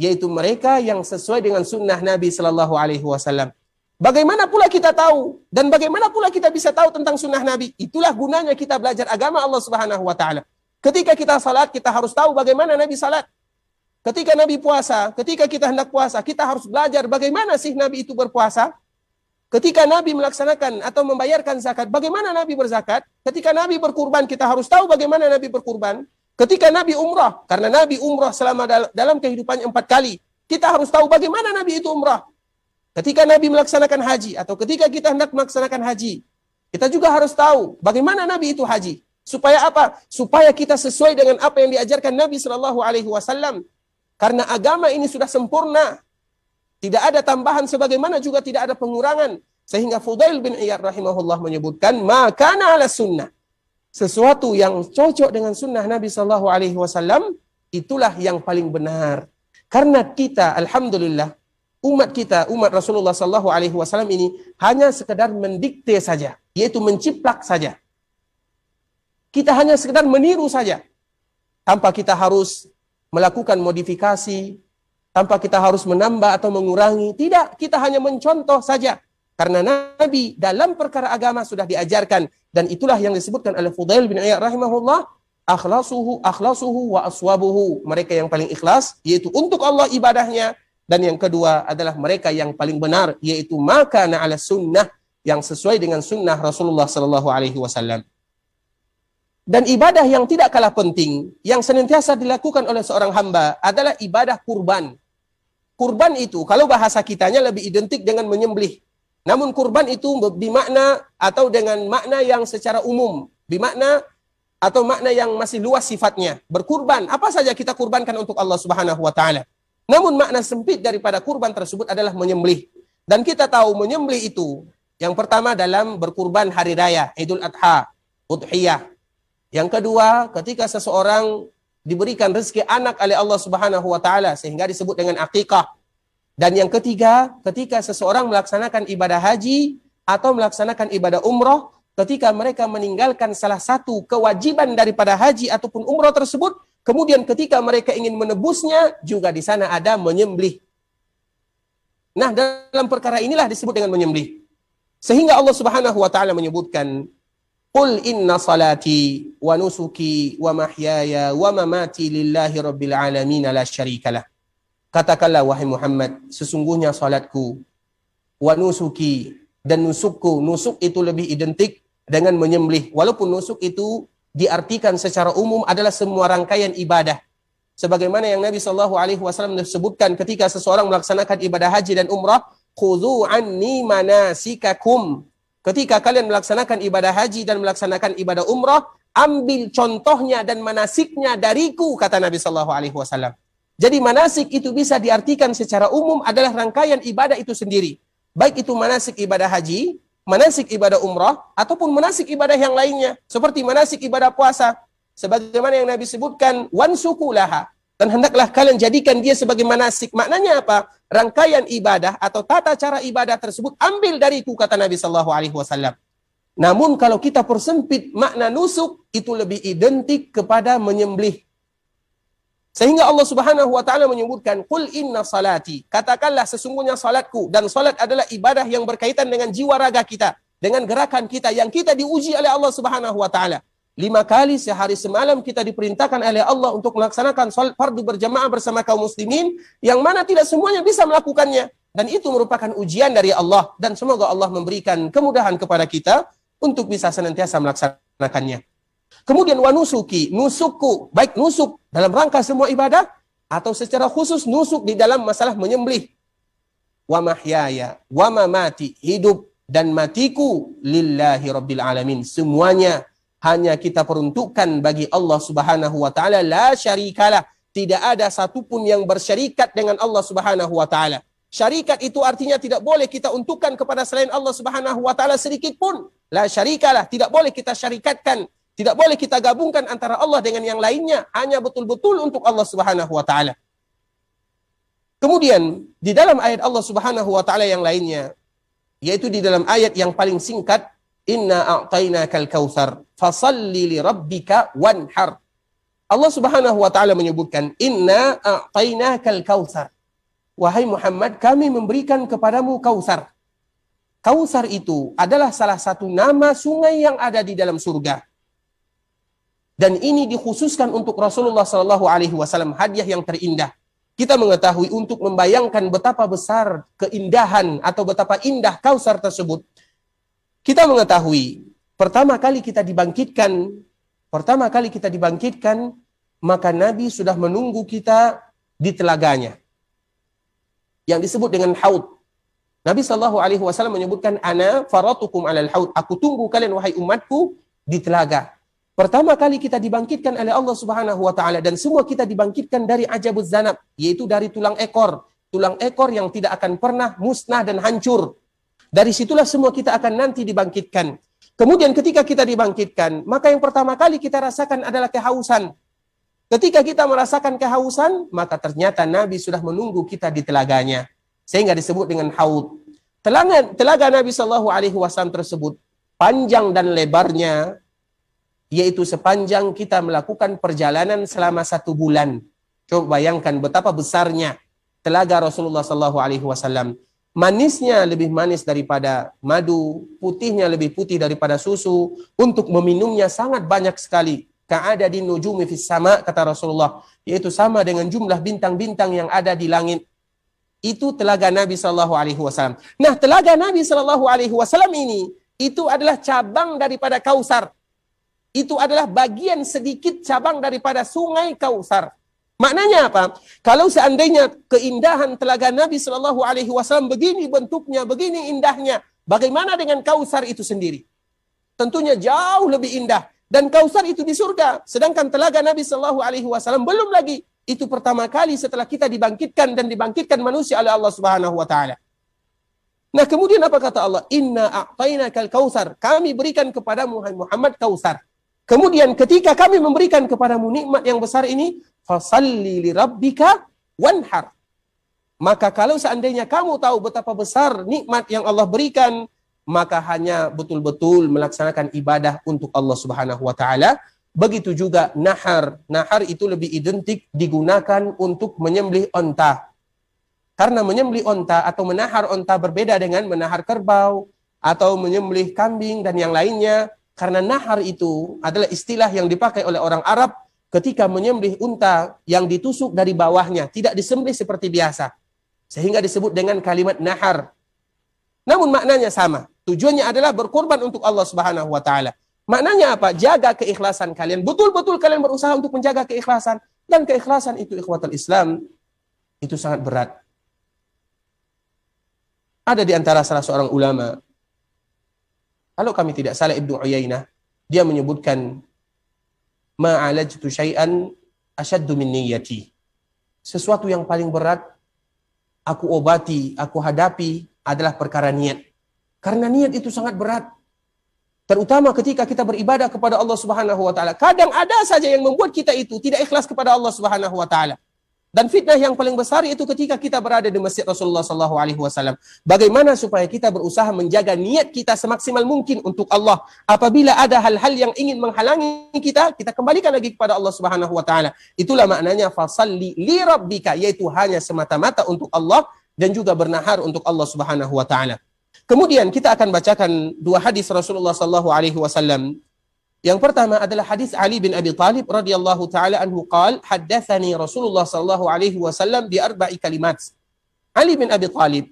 yaitu mereka yang sesuai dengan sunnah Nabi sallallahu alaihi wasallam. Bagaimana pula kita tahu dan bagaimana pula kita bisa tahu tentang sunnah Nabi? Itulah gunanya kita belajar agama Allah Subhanahu wa taala. Ketika kita salat, kita harus tahu bagaimana Nabi salat. Ketika Nabi puasa, ketika kita hendak puasa, kita harus belajar bagaimana sih Nabi itu berpuasa. Ketika Nabi melaksanakan atau membayarkan zakat, bagaimana Nabi berzakat? Ketika Nabi berkurban, kita harus tahu bagaimana Nabi berkurban. Ketika Nabi umrah, karena Nabi umrah selama dalam kehidupannya 4 kali, kita harus tahu bagaimana Nabi itu umrah. Ketika Nabi melaksanakan haji, atau ketika kita hendak melaksanakan haji, kita juga harus tahu bagaimana Nabi itu haji. Supaya apa? Supaya kita sesuai dengan apa yang diajarkan Nabi Shallallahu Alaihi Wasallam. Karena agama ini sudah sempurna, tidak ada tambahan sebagaimana juga tidak ada pengurangan. Sehingga Fudail bin Iyad rahimahullah menyebutkan, makana ala sunnah, sesuatu yang cocok dengan sunnah Nabi Shallallahu Alaihi Wasallam, itulah yang paling benar. Karena kita, alhamdulillah, umat Rasulullah Shallallahu Alaihi Wasallam ini hanya sekedar mendikte saja, yaitu menciplak saja. Kita hanya sekedar meniru saja, tanpa kita harus melakukan modifikasi, tanpa kita harus menambah atau mengurangi. Tidak, kita hanya mencontoh saja. Karena Nabi dalam perkara agama sudah diajarkan, dan itulah yang disebutkan oleh Fudail bin Iyad rahimahullah, akhlasuhu wa aswabuhu, mereka yang paling ikhlas, yaitu untuk Allah ibadahnya. Dan yang kedua adalah mereka yang paling benar, yaitu makana ala sunnah, yang sesuai dengan sunnah Rasulullah sallallahu alaihi wasallam. Dan ibadah yang tidak kalah penting, yang senantiasa dilakukan oleh seorang hamba adalah ibadah kurban. Kurban itu, kalau bahasa kitanya lebih identik dengan menyembelih. Namun kurban itu bermakna atau dengan makna yang secara umum, bermakna atau makna yang masih luas sifatnya. Berkurban, apa saja kita kurbankan untuk Allah Subhanahu wa taala. Namun makna sempit daripada kurban tersebut adalah menyembelih. Dan kita tahu menyembelih itu, yang pertama dalam berkurban hari raya, Idul Adha, Udhiyah. Yang kedua, ketika seseorang diberikan rezeki anak oleh Allah Subhanahu wa taala sehingga disebut dengan akikah. Dan yang ketiga, ketika seseorang melaksanakan ibadah haji atau melaksanakan ibadah umrah, ketika mereka meninggalkan salah satu kewajiban daripada haji ataupun umrah tersebut, kemudian ketika mereka ingin menebusnya, juga di sana ada menyembelih. Nah, dalam perkara inilah disebut dengan menyembelih. Sehingga Allah Subhanahu wa taala menyebutkan, "Qul inna salati wa nusuki wa mahyaya wa mamati lillahi rabbil alamin la syarikalah." Katakanlah wahai Muhammad, sesungguhnya salatku, wa nusuki, dan nusukku. Nusuk itu lebih identik dengan menyembelih. Walaupun nusuk itu diartikan secara umum adalah semua rangkaian ibadah. Sebagaimana yang Nabi SAW disebutkan ketika seseorang melaksanakan ibadah haji dan umrah, khudhu anni manasikakum. Ketika kalian melaksanakan ibadah haji dan melaksanakan ibadah umrah, ambil contohnya dan manasiknya dariku, kata Nabi SAW. Jadi manasik itu bisa diartikan secara umum adalah rangkaian ibadah itu sendiri. Baik itu manasik ibadah haji, manasik ibadah umrah, ataupun manasik ibadah yang lainnya. Seperti manasik ibadah puasa. Sebagaimana yang Nabi sebutkan, wansuku laha. Dan hendaklah kalian jadikan dia sebagai manasik. Maknanya apa? Rangkaian ibadah atau tata cara ibadah tersebut ambil dariku, kata Nabi SAW. Namun kalau kita persempit makna nusuk, itu lebih identik kepada menyembelih. Sehingga Allah Subhanahu wa taala menyebutkan, "Qul inna salati." Katakanlah sesungguhnya salatku, dan salat adalah ibadah yang berkaitan dengan jiwa raga kita, dengan gerakan kita yang kita diuji oleh Allah Subhanahu wa taala. 5 kali sehari semalam kita diperintahkan oleh Allah untuk melaksanakan salat fardu berjamaah bersama kaum muslimin, yang mana tidak semuanya bisa melakukannya, dan itu merupakan ujian dari Allah, dan semoga Allah memberikan kemudahan kepada kita untuk bisa senantiasa melaksanakannya. Kemudian wanusuki, nusukku, baik nusuk dalam rangka semua ibadah atau secara khusus nusuk di dalam masalah menyembelih. Wa mahyaya wa mamati, hidup dan matiku lillahi rabbil alamin, semuanya hanya kita peruntukkan bagi Allah Subhanahu wa taala, la syarikalah, tidak ada satupun yang bersyarikat dengan Allah Subhanahu wa taala. Syarikat itu artinya tidak boleh kita untukkan kepada selain Allah Subhanahu wa taala sedikit pun. La syarikalah, tidak boleh kita syarikatkan Tidak boleh kita gabungkan antara Allah dengan yang lainnya, hanya betul-betul untuk Allah Subhanahu wa taala. Kemudian di dalam ayat Allah Subhanahu wa taala yang lainnya, yaitu di dalam ayat yang paling singkat, inna a'tainakal kautsar fasalli li rabbika wanhar. Allah Subhanahu wa taala menyebutkan inna a'tainakal kautsar. Wahai Muhammad, kami memberikan kepadamu Kautsar. Kautsar itu adalah salah satu nama sungai yang ada di dalam surga. Dan ini dikhususkan untuk Rasulullah sallallahu alaihi wasallam, hadiah yang terindah. Kita mengetahui untuk membayangkan betapa besar keindahan atau betapa indah Kautsar tersebut. Kita mengetahui pertama kali kita dibangkitkan, maka Nabi sudah menunggu kita di telaganya yang disebut dengan haud. Nabi sallallahu alaihi wasallam menyebutkan ana faratukum alal haud. Aku tunggu kalian wahai umatku di telaga. Pertama kali kita dibangkitkan oleh Allah Subhanahu wa taala dan semua kita dibangkitkan dari ajabuz zanab, yaitu dari tulang ekor yang tidak akan pernah musnah dan hancur. Dari situlah semua kita akan nanti dibangkitkan. Kemudian ketika kita dibangkitkan, maka yang pertama kali kita rasakan adalah kehausan. Ketika kita merasakan kehausan, maka ternyata Nabi sudah menunggu kita di telaganya. Sehingga disebut dengan haud. Telaga Nabi sallallahu alaihi wasallam tersebut panjang dan lebarnya yaitu sepanjang kita melakukan perjalanan selama 1 bulan. Coba bayangkan betapa besarnya telaga Rasulullah sallallahu alaihi wasallam. Manisnya lebih manis daripada madu, putihnya lebih putih daripada susu. Untuk meminumnya sangat banyak sekali. Ka'adadi nujumi fis sama, kata Rasulullah, yaitu sama dengan jumlah bintang-bintang yang ada di langit. Itu telaga Nabi sallallahu alaihi wasallam. Nah, telaga Nabi sallallahu alaihi wasallam ini itu adalah cabang daripada Kautsar. Itu adalah bagian sedikit cabang daripada sungai Kautsar. Maknanya apa? Kalau seandainya keindahan telaga Nabi sallallahu alaihi wasallam begini bentuknya, begini indahnya, bagaimana dengan Kautsar itu sendiri? Tentunya jauh lebih indah. Dan Kautsar itu di surga. Sedangkan telaga Nabi sallallahu alaihi wasallam belum lagi. Itu pertama kali setelah kita dibangkitkan dan dibangkitkan manusia oleh Allah Subhanahu wa taala. Nah, kemudian apa kata Allah? Inna a'tainakal kautsar. Kami berikan kepadamu Muhammad Kautsar. Kemudian ketika kami memberikan kepadamu nikmat yang besar ini, fasalli li rabbika wanhar. Maka kalau seandainya kamu tahu betapa besar nikmat yang Allah berikan, maka hanya betul-betul melaksanakan ibadah untuk Allah Subhanahu wa taala. Begitu juga nahar. Nahar itu lebih identik digunakan untuk menyembelih onta. Karena menyembelih onta atau menahar onta berbeda dengan menahar kerbau atau menyembelih kambing dan yang lainnya. Karena nahar itu adalah istilah yang dipakai oleh orang Arab ketika menyembelih unta yang ditusuk dari bawahnya, tidak disembelih seperti biasa. Sehingga disebut dengan kalimat nahar. Namun maknanya sama. Tujuannya adalah berkorban untuk Allah Subhanahu wa taala. Maknanya apa? Jaga keikhlasan kalian. Betul-betul kalian berusaha untuk menjaga keikhlasan. Dan keikhlasan itu ikhwatul Islam, itu sangat berat. Ada di antara salah seorang ulama, kalau kami tidak salah Ibnu Uyainah, dia menyebutkan ma'alajtu syai'an asyaddu min niyyati. Sesuatu yang paling berat aku obati, aku hadapi adalah perkara niat. Karena niat itu sangat berat. Terutama ketika kita beribadah kepada Allah Subhanahu wa taala. Kadang ada saja yang membuat kita itu tidak ikhlas kepada Allah Subhanahu wa taala. Dan fitnah yang paling besar itu ketika kita berada di masjid Rasulullah sallallahu alaihi wasallam. Bagaimana supaya kita berusaha menjaga niat kita semaksimal mungkin untuk Allah. Apabila ada hal-hal yang ingin menghalangi kita, kita kembalikan lagi kepada Allah Subhanahu wa taala. Itulah maknanya fasalli li rabbika, yaitu hanya semata-mata untuk Allah dan juga bernahar untuk Allah Subhanahu wa taala. Kemudian kita akan bacakan 2 hadis Rasulullah sallallahu alaihi wasallam. Yang pertama adalah hadis Ali bin Abi Thalib radhiyallahu taala anhu qala haddatsani Rasulullah sallallahu alaihi wasallam bi arba'i kalimat. Ali bin Abi Thalib,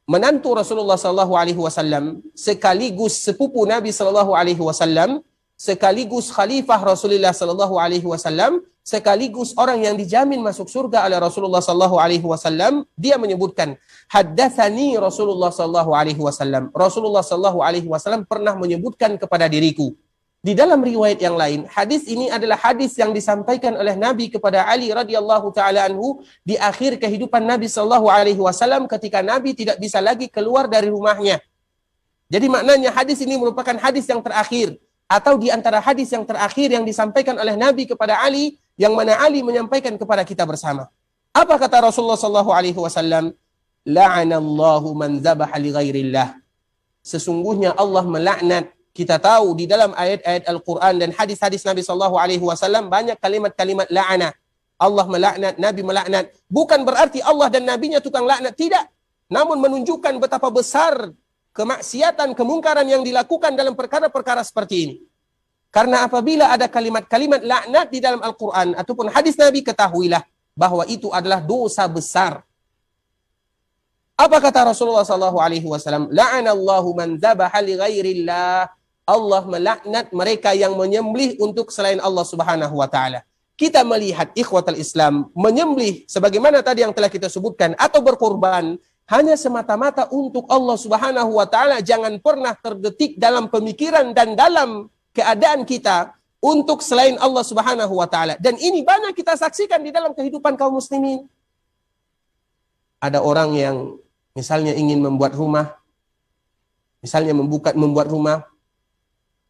menantu Rasulullah sallallahu alaihi wasallam, sekaligus sepupu Nabi sallallahu alaihi wasallam, sekaligus khalifah Rasulullah sallallahu alaihi wasallam, sekaligus orang yang dijamin masuk surga oleh Rasulullah sallallahu alaihi wasallam, dia menyebutkan haddatsani Rasulullah sallallahu alaihi wasallam. Rasulullah sallallahu alaihi wasallam pernah menyebutkan kepada diriku. Di dalam riwayat yang lain, hadis ini adalah hadis yang disampaikan oleh Nabi kepada Ali radhiyallahu taala anhu di akhir kehidupan Nabi sallallahu alaihi wasallam ketika Nabi tidak bisa lagi keluar dari rumahnya. Jadi maknanya hadis ini merupakan hadis yang terakhir. Atau di antara hadis yang terakhir yang disampaikan oleh Nabi kepada Ali, yang mana Ali menyampaikan kepada kita bersama. Apa kata Rasulullah sallallahu alaihi wasallam? La'anallahu man dzabaha li ghairillah. Sesungguhnya Allah melaknat. Kita tahu di dalam ayat-ayat Al-Quran dan hadis-hadis Nabi sallallahu alaihi wasallam banyak kalimat-kalimat la'anah. Allah melaknat, Nabi melaknat. Bukan berarti Allah dan Nabinya tukang laknat, tidak. Namun menunjukkan betapa besar kemaksiatan, kemungkaran yang dilakukan dalam perkara-perkara seperti ini. Karena apabila ada kalimat-kalimat laknat di dalam Al-Quran ataupun hadis Nabi, ketahuilah bahwa itu adalah dosa besar. Apa kata Rasulullah SAW? La'anallahu man dzabaha li ghairillah. Allah melaknat mereka yang menyembelih untuk selain Allah Subhanahu wa taala. Kita melihat ikhwatal Islam menyembelih sebagaimana tadi yang telah kita sebutkan atau berkorban hanya semata-mata untuk Allah Subhanahu wa taala. Jangan pernah terdetik dalam pemikiran dan dalam keadaan kita untuk selain Allah Subhanahu wa taala. Dan ini banyak kita saksikan di dalam kehidupan kaum muslimin. Ada orang yang misalnya ingin membuat rumah, misalnya membuat rumah,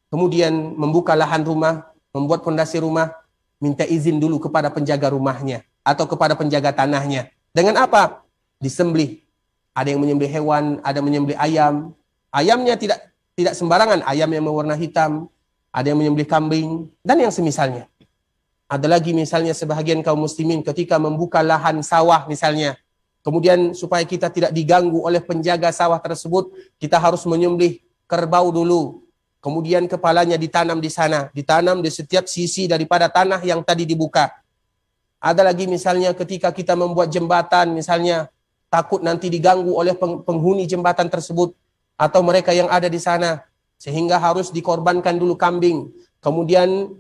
kemudian membuka lahan rumah, membuat pondasi rumah, minta izin dulu kepada penjaga rumahnya atau kepada penjaga tanahnya. Dengan apa? Disembelih. Ada yang menyembelih hewan, ada menyembelih ayam. Ayamnya tidak sembarangan, ayam yang berwarna hitam, ada yang menyembelih kambing, dan yang semisalnya. Ada lagi misalnya sebahagian kaum muslimin ketika membuka lahan sawah misalnya, kemudian supaya kita tidak diganggu oleh penjaga sawah tersebut, kita harus menyembelih kerbau dulu. Kemudian kepalanya ditanam di sana, ditanam di setiap sisi daripada tanah yang tadi dibuka. Ada lagi misalnya ketika kita membuat jembatan misalnya, takut nanti diganggu oleh penghuni jembatan tersebut atau mereka yang ada di sana, sehingga harus dikorbankan dulu kambing. Kemudian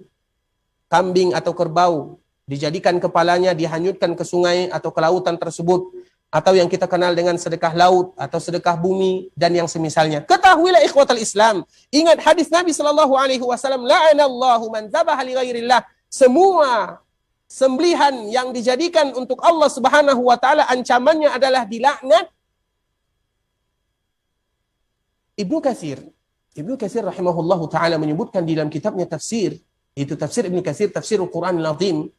kambing atau kerbau dijadikan kepalanya, dihanyutkan ke sungai atau ke lautan tersebut, atau yang kita kenal dengan sedekah laut atau sedekah bumi dan yang semisalnya. Ketahuilah ikhwatal Islam, ingat hadis Nabi sallallahu alaihi wasallam, la'anallahu man dzabaha li ghairillah. Semua sembelihan yang dijadikan untuk Allah Subhanahu wa taala ancamannya adalah dilaknat. Ibnu Katsir rahimahullahu taala menyebutkan di dalam kitabnya tafsir, itu tafsir Ibnu Katsir, Tafsirul Quranil Azim,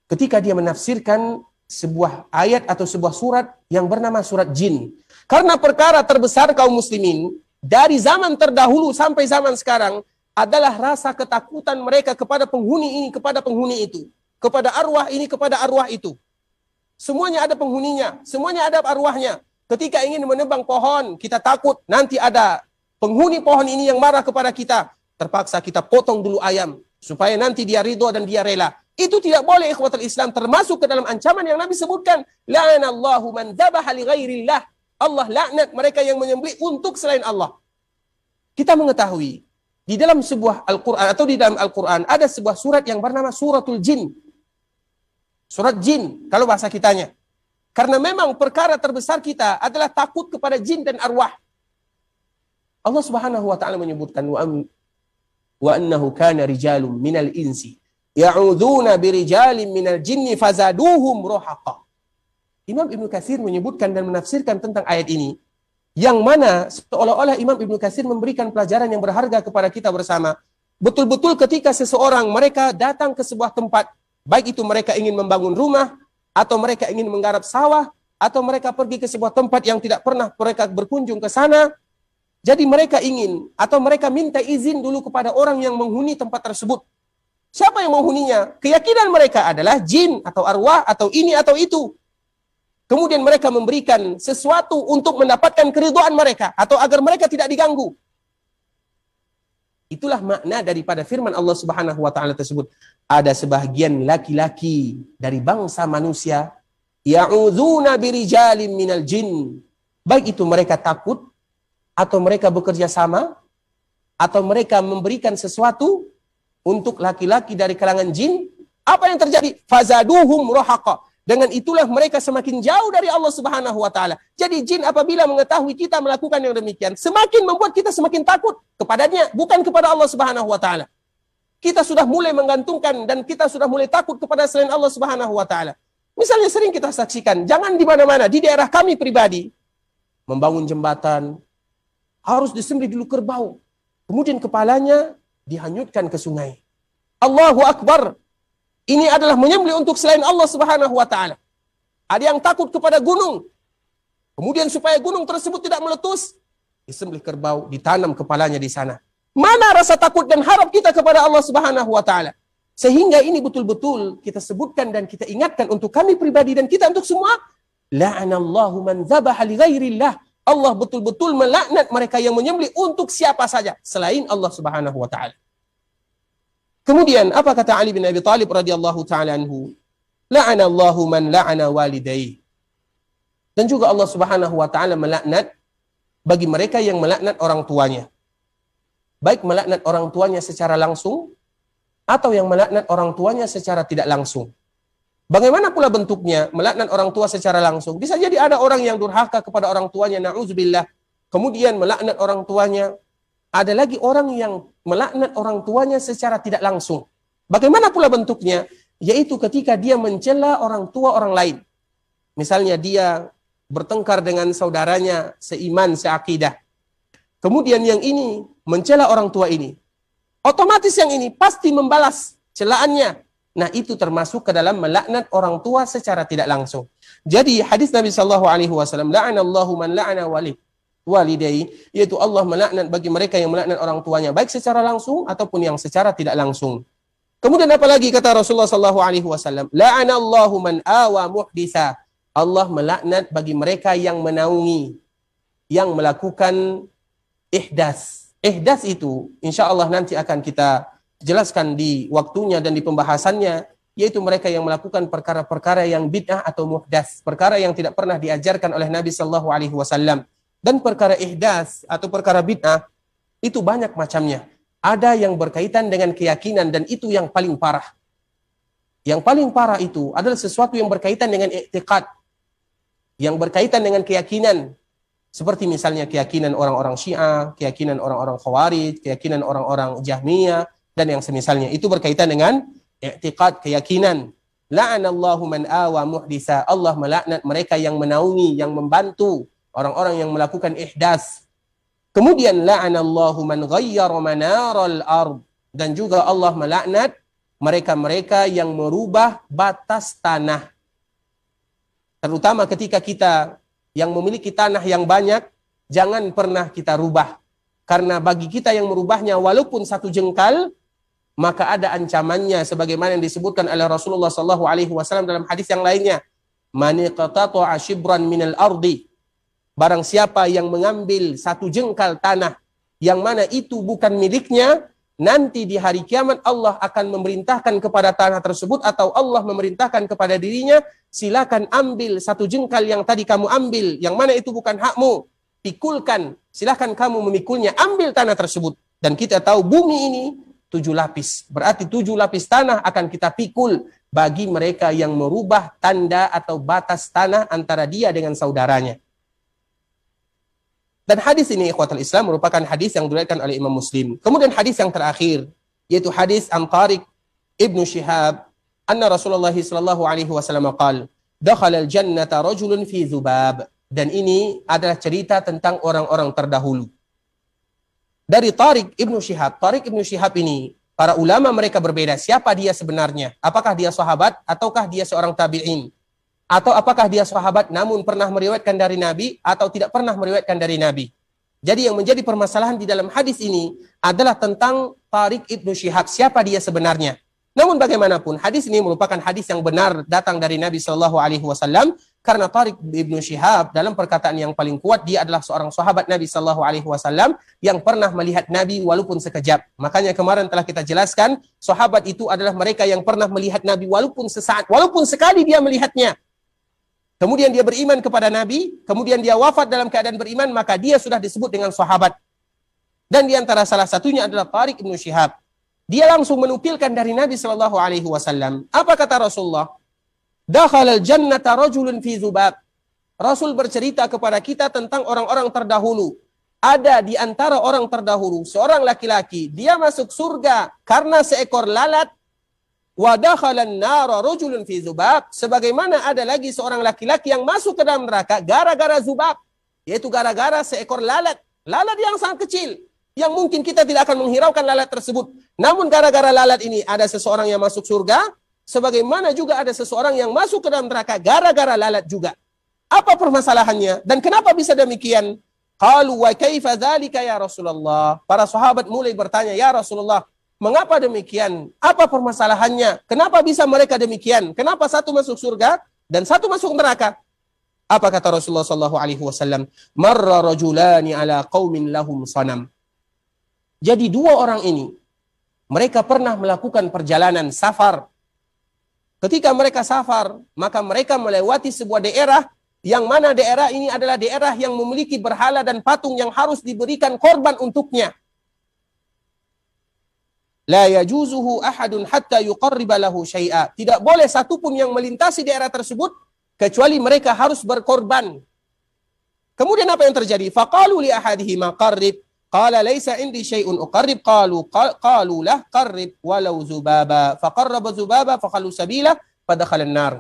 ketika dia menafsirkan sebuah ayat atau sebuah surat yang bernama surat jin. Karena perkara terbesar kaum muslimin dari zaman terdahulu sampai zaman sekarang adalah rasa ketakutan mereka kepada penghuni ini, kepada penghuni itu, kepada arwah ini, kepada arwah itu. Semuanya ada penghuninya, semuanya ada arwahnya. Ketika ingin menebang pohon, kita takut nanti ada penghuni pohon ini yang marah kepada kita. Terpaksa kita potong dulu ayam, supaya nanti dia ridho dan dia rela. Itu tidak boleh ikhwatul Islam, termasuk ke dalam ancaman yang Nabi sebutkan. La'anallahu man dzabaha li ghairillah. Allah laknat mereka yang menyembelih untuk selain Allah. Kita mengetahui di dalam sebuah Al-Quran atau di dalam Al-Quran ada sebuah surat yang bernama suratul jin. Surat jin, kalau bahasa kitanya. Karena memang perkara terbesar kita adalah takut kepada jin dan arwah. Allah Subhanahu wa taala menyebutkan wa annahu kana rijalun minal insi ya'udzuna birijalin minal jinni fazaduhum rahaqa. Imam Ibnu Katsir menyebutkan dan menafsirkan tentang ayat ini, yang mana seolah-olah Imam Ibnu Katsir memberikan pelajaran yang berharga kepada kita bersama. Betul-betul ketika seseorang mereka datang ke sebuah tempat, baik itu mereka ingin membangun rumah, atau mereka ingin menggarap sawah, atau mereka pergi ke sebuah tempat yang tidak pernah mereka berkunjung ke sana, jadi mereka ingin atau mereka minta izin dulu kepada orang yang menghuni tempat tersebut. Siapa yang menghuninya? Keyakinan mereka adalah jin atau arwah atau ini atau itu. Kemudian mereka memberikan sesuatu untuk mendapatkan keridhaan mereka atau agar mereka tidak diganggu. Itulah makna daripada firman Allah Subhanahu wa taala tersebut. Ada sebahagian laki-laki dari bangsa manusia ya'udzuna birijalin minal jin. Baik itu mereka takut atau mereka bekerja sama atau mereka memberikan sesuatu untuk laki-laki dari kalangan jin. Apa yang terjadi? Fazaduhum rahaqa. Dengan itulah mereka semakin jauh dari Allah Subhanahu wa taala. Jadi jin apabila mengetahui kita melakukan yang demikian, semakin membuat kita semakin takut kepadanya, bukan kepada Allah Subhanahu wa taala. Kita sudah mulai menggantungkan dan kita sudah mulai takut kepada selain Allah Subhanahu wa taala. Misalnya sering kita saksikan, jangan di mana-mana, di daerah kami pribadi, membangun jembatan, harus disembelih dulu kerbau. Kemudian kepalanya dihanyutkan ke sungai. Allahu Akbar. Ini adalah menyembelih untuk selain Allah Subhanahu wa taala. Ada yang takut kepada gunung. Kemudian supaya gunung tersebut tidak meletus, disembelih kerbau, ditanam kepalanya di sana. Mana rasa takut dan harap kita kepada Allah Subhanahu wa taala? Sehingga ini betul-betul kita sebutkan dan kita ingatkan untuk kami pribadi dan kita untuk semua. La'anallahu man dzabaha li ghairillah. Allah betul-betul melaknat mereka yang menyembelih untuk siapa saja selain Allah Subhanahu wa taala. Kemudian apa kata Ali bin Abi Thalib radhiyallahu taala anhu? La'anallahu man la'ana walidayhi. Dan juga Allah Subhanahu wa taala melaknat bagi mereka yang melaknat orang tuanya. Baik melaknat orang tuanya secara langsung atau yang melaknat orang tuanya secara tidak langsung. Bagaimana pula bentuknya melaknat orang tua secara langsung? Bisa jadi ada orang yang durhaka kepada orang tuanya, na'udzubillah, kemudian melaknat orang tuanya. Ada lagi orang yang melaknat orang tuanya secara tidak langsung. Bagaimana pula bentuknya? Yaitu ketika dia mencela orang tua orang lain. Misalnya dia bertengkar dengan saudaranya seiman, seakidah. Kemudian yang ini mencela orang tua ini. Otomatis yang ini pasti membalas celaannya. Nah, itu termasuk ke dalam melaknat orang tua secara tidak langsung. Jadi hadis Nabi sallallahu alaihi wasallam, la'anallahu man la'ana walidayhi, yaitu Allah melaknat bagi mereka yang melaknat orang tuanya baik secara langsung ataupun yang secara tidak langsung. Kemudian apa lagi kata Rasulullah sallallahu alaihi wasallam? La'anallahu man awa muhditsa. Allah melaknat bagi mereka yang menaungi, yang melakukan ihdas. Ihdas itu insyaallah nanti akan kita jelaskan di waktunya dan di pembahasannya, yaitu mereka yang melakukan perkara-perkara yang bid'ah atau muhdas, perkara yang tidak pernah diajarkan oleh Nabi sallallahu alaihi wasallam. Dan perkara ihdas atau perkara bid'ah itu banyak macamnya. Ada yang berkaitan dengan keyakinan dan itu yang paling parah. Yang paling parah itu adalah sesuatu yang berkaitan dengan i'tiqad, yang berkaitan dengan keyakinan. Seperti misalnya keyakinan orang-orang Syiah, keyakinan orang-orang Khawarij, keyakinan orang-orang Jahmiyah, dan yang semisalnya. Itu berkaitan dengan i'tiqad, keyakinan. La'anallahu man awa muhditsa. Allah melaknat mereka yang menaungi, yang membantu orang-orang yang melakukan ihdas. Kemudian la'anallahu man ghayyara manaral ard. Dan juga Allah melaknat mereka-mereka yang merubah batas tanah. Terutama ketika kita yang memiliki tanah yang banyak, jangan pernah kita rubah. Karena bagi kita yang merubahnya walaupun satu jengkal, maka ada ancamannya sebagaimana yang disebutkan oleh Rasulullah sallallahu alaihi wasallam dalam hadis yang lainnya. Man qatata'a shibran minal ardi. Barang siapa yang mengambil satu jengkal tanah yang mana itu bukan miliknya, nanti di hari kiamat Allah akan memerintahkan kepada tanah tersebut atau Allah memerintahkan kepada dirinya, silakan ambil satu jengkal yang tadi kamu ambil, yang mana itu bukan hakmu, pikulkan, silakan kamu memikulnya, ambil tanah tersebut. Dan kita tahu bumi ini 7 lapis. Berarti 7 lapis tanah akan kita pikul bagi mereka yang merubah tanda atau batas tanah antara dia dengan saudaranya. Dan hadis ini ikhwatul Islam merupakan hadis yang diriwayatkan oleh Imam Muslim. Kemudian hadis yang terakhir yaitu hadis Tariq Ibnu Shihab anna Rasulullah sallallahu alaihi wasallam qala dakhala al-jannata rajulun fi dzubab. Dan ini adalah cerita tentang orang-orang terdahulu. Dari Tariq Ibnu Shihab. Tariq Ibnu Shihab ini, para ulama mereka berbeda. Siapa dia sebenarnya? Apakah dia sahabat ataukah dia seorang tabi'in? Atau apakah dia sahabat namun pernah meriwayatkan dari Nabi atau tidak pernah meriwayatkan dari Nabi? Jadi yang menjadi permasalahan di dalam hadis ini adalah tentang Tariq Ibnu Shihab. Siapa dia sebenarnya? Namun bagaimanapun, hadis ini merupakan hadis yang benar datang dari Nabi Shallallahu Alaihi Wasallam karena Tariq Ibnu Shihab dalam perkataan yang paling kuat dia adalah seorang sahabat Nabi Shallallahu Alaihi Wasallam yang pernah melihat Nabi walaupun sekejap. Makanya kemarin telah kita jelaskan sahabat itu adalah mereka yang pernah melihat Nabi walaupun sesaat, walaupun sekali dia melihatnya. Kemudian dia beriman kepada Nabi, kemudian dia wafat dalam keadaan beriman, maka dia sudah disebut dengan sahabat. Dan di antara salah satunya adalah Tariq Ibnu Shihab. Dia langsung menukilkan dari Nabi Shallallahu Alaihi Wasallam. Apa kata Rasulullah? Dakhalal jannata rajulun fi dzubab. Rasul bercerita kepada kita tentang orang-orang terdahulu. Ada di antara orang terdahulu seorang laki-laki, dia masuk surga karena seekor lalat. Wa dakhalan nara rajulun fi dzubab. Sebagaimana ada lagi seorang laki-laki yang masuk ke dalam neraka gara-gara zubab, yaitu gara-gara seekor lalat. Lalat yang sangat kecil. yang mungkin kita tidak akan menghiraukan lalat tersebut. Namun gara-gara lalat ini ada seseorang yang masuk surga, sebagaimana juga ada seseorang yang masuk ke dalam neraka gara-gara lalat juga. Apa permasalahannya? Dan kenapa bisa demikian? Qalu wa kaifa dzalika ya Rasulullah? Para sahabat mulai bertanya, ya Rasulullah, mengapa demikian? Apa permasalahannya? Kenapa bisa mereka demikian? Kenapa satu masuk surga dan satu masuk neraka? Apa kata Rasulullah sallallahu alaihi wasallam? Marra rajulani ala qaumin lahum sanam. Jadi dua orang ini, mereka pernah melakukan perjalanan safar. Ketika mereka safar, maka mereka melewati sebuah daerah, yang mana daerah ini adalah daerah yang memiliki berhala dan patung yang harus diberikan korban untuknya. La yajuzuhu ahadun hatta yuqarriba lahu syai'a. Tidak boleh satupun yang melintasi daerah tersebut, kecuali mereka harus berkorban. Kemudian apa yang terjadi? Faqalu li ahadihima qarrib. Qala laisa indi syai'un uqarrib. Qalu lah qarrib walau zubaba. Faqarraba zubaba faqalu sabila fadakhala an-nar.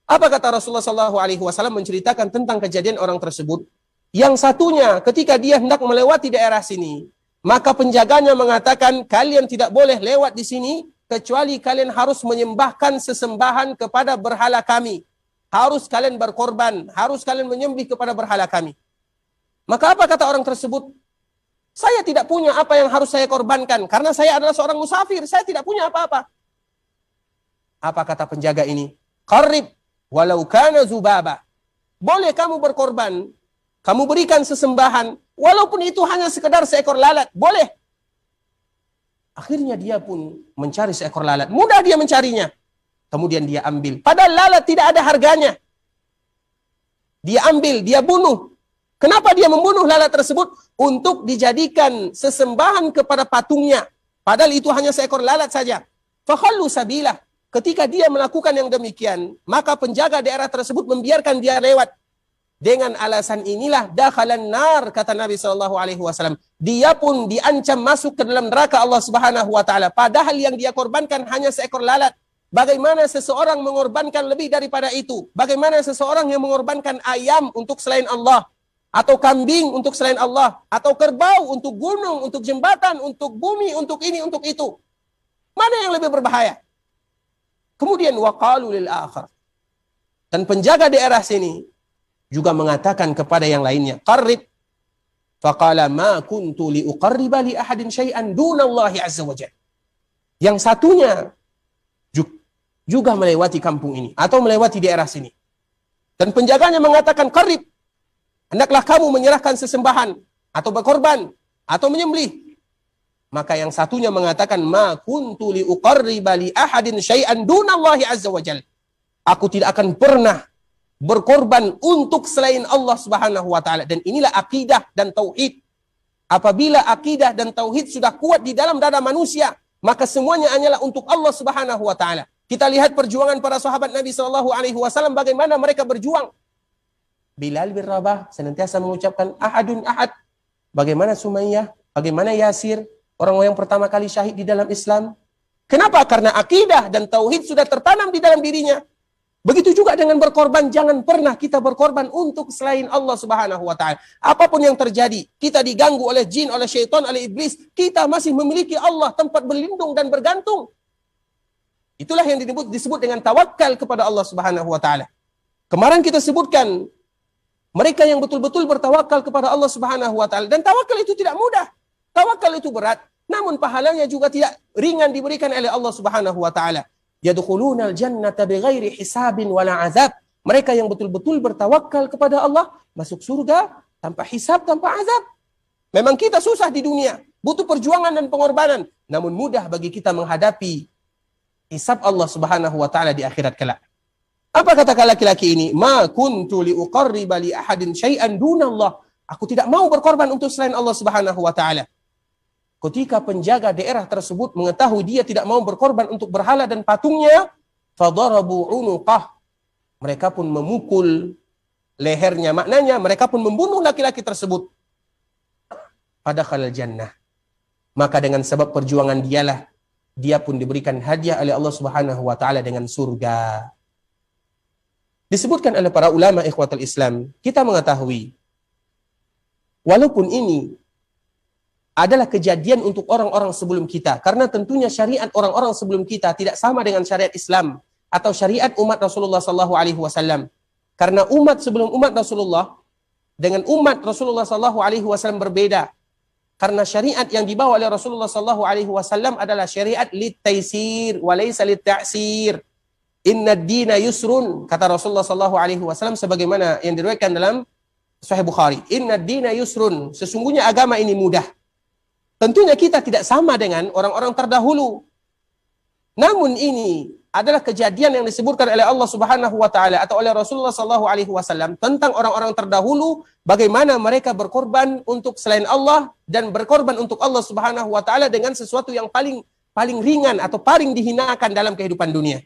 Apa kata Rasulullah sallallahu alaihi wasallam menceritakan tentang kejadian orang tersebut? Yang satunya ketika dia hendak melewati daerah sini, maka penjaganya mengatakan, kalian tidak boleh lewat di sini kecuali kalian harus menyembahkan sesembahan kepada berhala kami. Harus kalian berkorban, harus kalian menyembelih kepada berhala kami. Maka apa kata orang tersebut? Saya tidak punya apa yang harus saya korbankan karena saya adalah seorang musafir, saya tidak punya apa-apa. Apa kata penjaga ini? Qarrib walau kana zubaba. Boleh kamu berkorban, kamu berikan sesembahan, walaupun itu hanya sekedar seekor lalat, boleh. Akhirnya dia pun mencari seekor lalat. Mudah dia mencarinya. Kemudian dia ambil. Padahal lalat tidak ada harganya. Dia ambil, dia bunuh. Kenapa dia membunuh lalat tersebut? Untuk dijadikan sesembahan kepada patungnya. Padahal itu hanya seekor lalat saja. Fakhallu sabilah. Ketika dia melakukan yang demikian, maka penjaga daerah tersebut membiarkan dia lewat. Dengan alasan inilah dakhalan nar, kata Nabi SAW. Dia pun diancam masuk ke dalam neraka Allah Subhanahu wa taala. Padahal yang dia korbankan hanya seekor lalat. Bagaimana seseorang mengorbankan lebih daripada itu? Bagaimana seseorang yang mengorbankan ayam untuk selain Allah? Atau kambing untuk selain Allah, atau kerbau untuk gunung, untuk jembatan, untuk bumi, untuk ini, untuk itu. Mana yang lebih berbahaya? Kemudian waqalu lil akhar. Dan penjaga daerah sini juga mengatakan kepada yang lainnya, qarrib. Faqala ma kuntu li uqarriba li ahadin syai'an dunallahi azza wa jalla. Yang satunya juga melewati kampung ini atau melewati daerah sini. Dan penjaganya mengatakan, qarrib. Hendaklah kamu menyerahkan sesembahan atau berkorban atau menyembelih. Maka yang satunya mengatakan, ma kuntu li uqarriba li ahadin syai'an dunallahi azza wa jalla. Aku tidak akan pernah berkorban untuk selain Allah Subhanahu wa taala. Dan inilah akidah dan tauhid. Apabila akidah dan tauhid sudah kuat di dalam dada manusia, maka semuanya hanyalah untuk Allah Subhanahu wa taala. Kita lihat perjuangan para sahabat Nabi sallallahu alaihi wasallam, bagaimana mereka berjuang. Bilal bin Rabah senantiasa mengucapkan ahadun ahad. Bagaimana Sumayyah? Bagaimana Yasir? Orang-orang yang pertama kali syahid di dalam Islam. Kenapa? Karena akidah dan tauhid sudah tertanam di dalam dirinya. Begitu juga dengan berkorban. Jangan pernah kita berkorban untuk selain Allah Subhanahu wa taala. Apapun yang terjadi, kita diganggu oleh jin, oleh syaitan, oleh iblis, kita masih memiliki Allah, tempat berlindung dan bergantung. Itulah yang disebut dengan tawakal kepada Allah Subhanahu wa taala. Kemarin kita sebutkan mereka yang betul-betul bertawakal kepada Allah Subhanahu wa taala, dan tawakal itu tidak mudah. Tawakal itu berat, namun pahalanya juga tidak ringan diberikan oleh Allah Subhanahu wa taala. Yadkhulunal jannata bighairi hisabin wala azab. Mereka yang betul-betul bertawakal kepada Allah masuk surga tanpa hisab, tanpa azab. Memang kita susah di dunia, butuh perjuangan dan pengorbanan, namun mudah bagi kita menghadapi hisab Allah Subhanahu wa taala di akhirat kelak. Apa kata laki-laki ini? Ma kuntu li uqarriba li ahadin syai'an dunallah. Aku tidak mau berkorban untuk selain Allah Subhanahu wa taala. Ketika penjaga daerah tersebut mengetahui dia tidak mau berkorban untuk berhala dan patungnya, fadarabu unuqah. Mereka pun memukul lehernya. Maknanya mereka pun membunuh laki-laki tersebut. Fadakhalal jannah. Maka dengan sebab perjuangan dialah dia pun diberikan hadiah oleh Allah Subhanahu wa taala dengan surga. Disebutkan oleh para ulama ikhwatul Islam, kita mengetahui walaupun ini adalah kejadian untuk orang-orang sebelum kita. Karena tentunya syariat orang-orang sebelum kita tidak sama dengan syariat Islam atau syariat umat Rasulullah SAW. Karena umat sebelum umat Rasulullah dengan umat Rasulullah SAW berbeda. Karena syariat yang dibawa oleh Rasulullah SAW adalah syariat lit-taisir wa laysa lit-ta'sir. Inna ad-dina yusrun, kata Rasulullah SAW sebagaimana yang diriwayatkan dalam Sahih Bukhari. Inna ad-dina yusrun, sesungguhnya agama ini mudah. Tentunya kita tidak sama dengan orang-orang terdahulu. Namun ini adalah kejadian yang disebutkan oleh Allah Subhanahu wa taala atau oleh Rasulullah SAW tentang orang-orang terdahulu, bagaimana mereka berkorban untuk selain Allah dan berkorban untuk Allah Subhanahu wa taala dengan sesuatu yang paling ringan atau paling dihinakan dalam kehidupan dunia.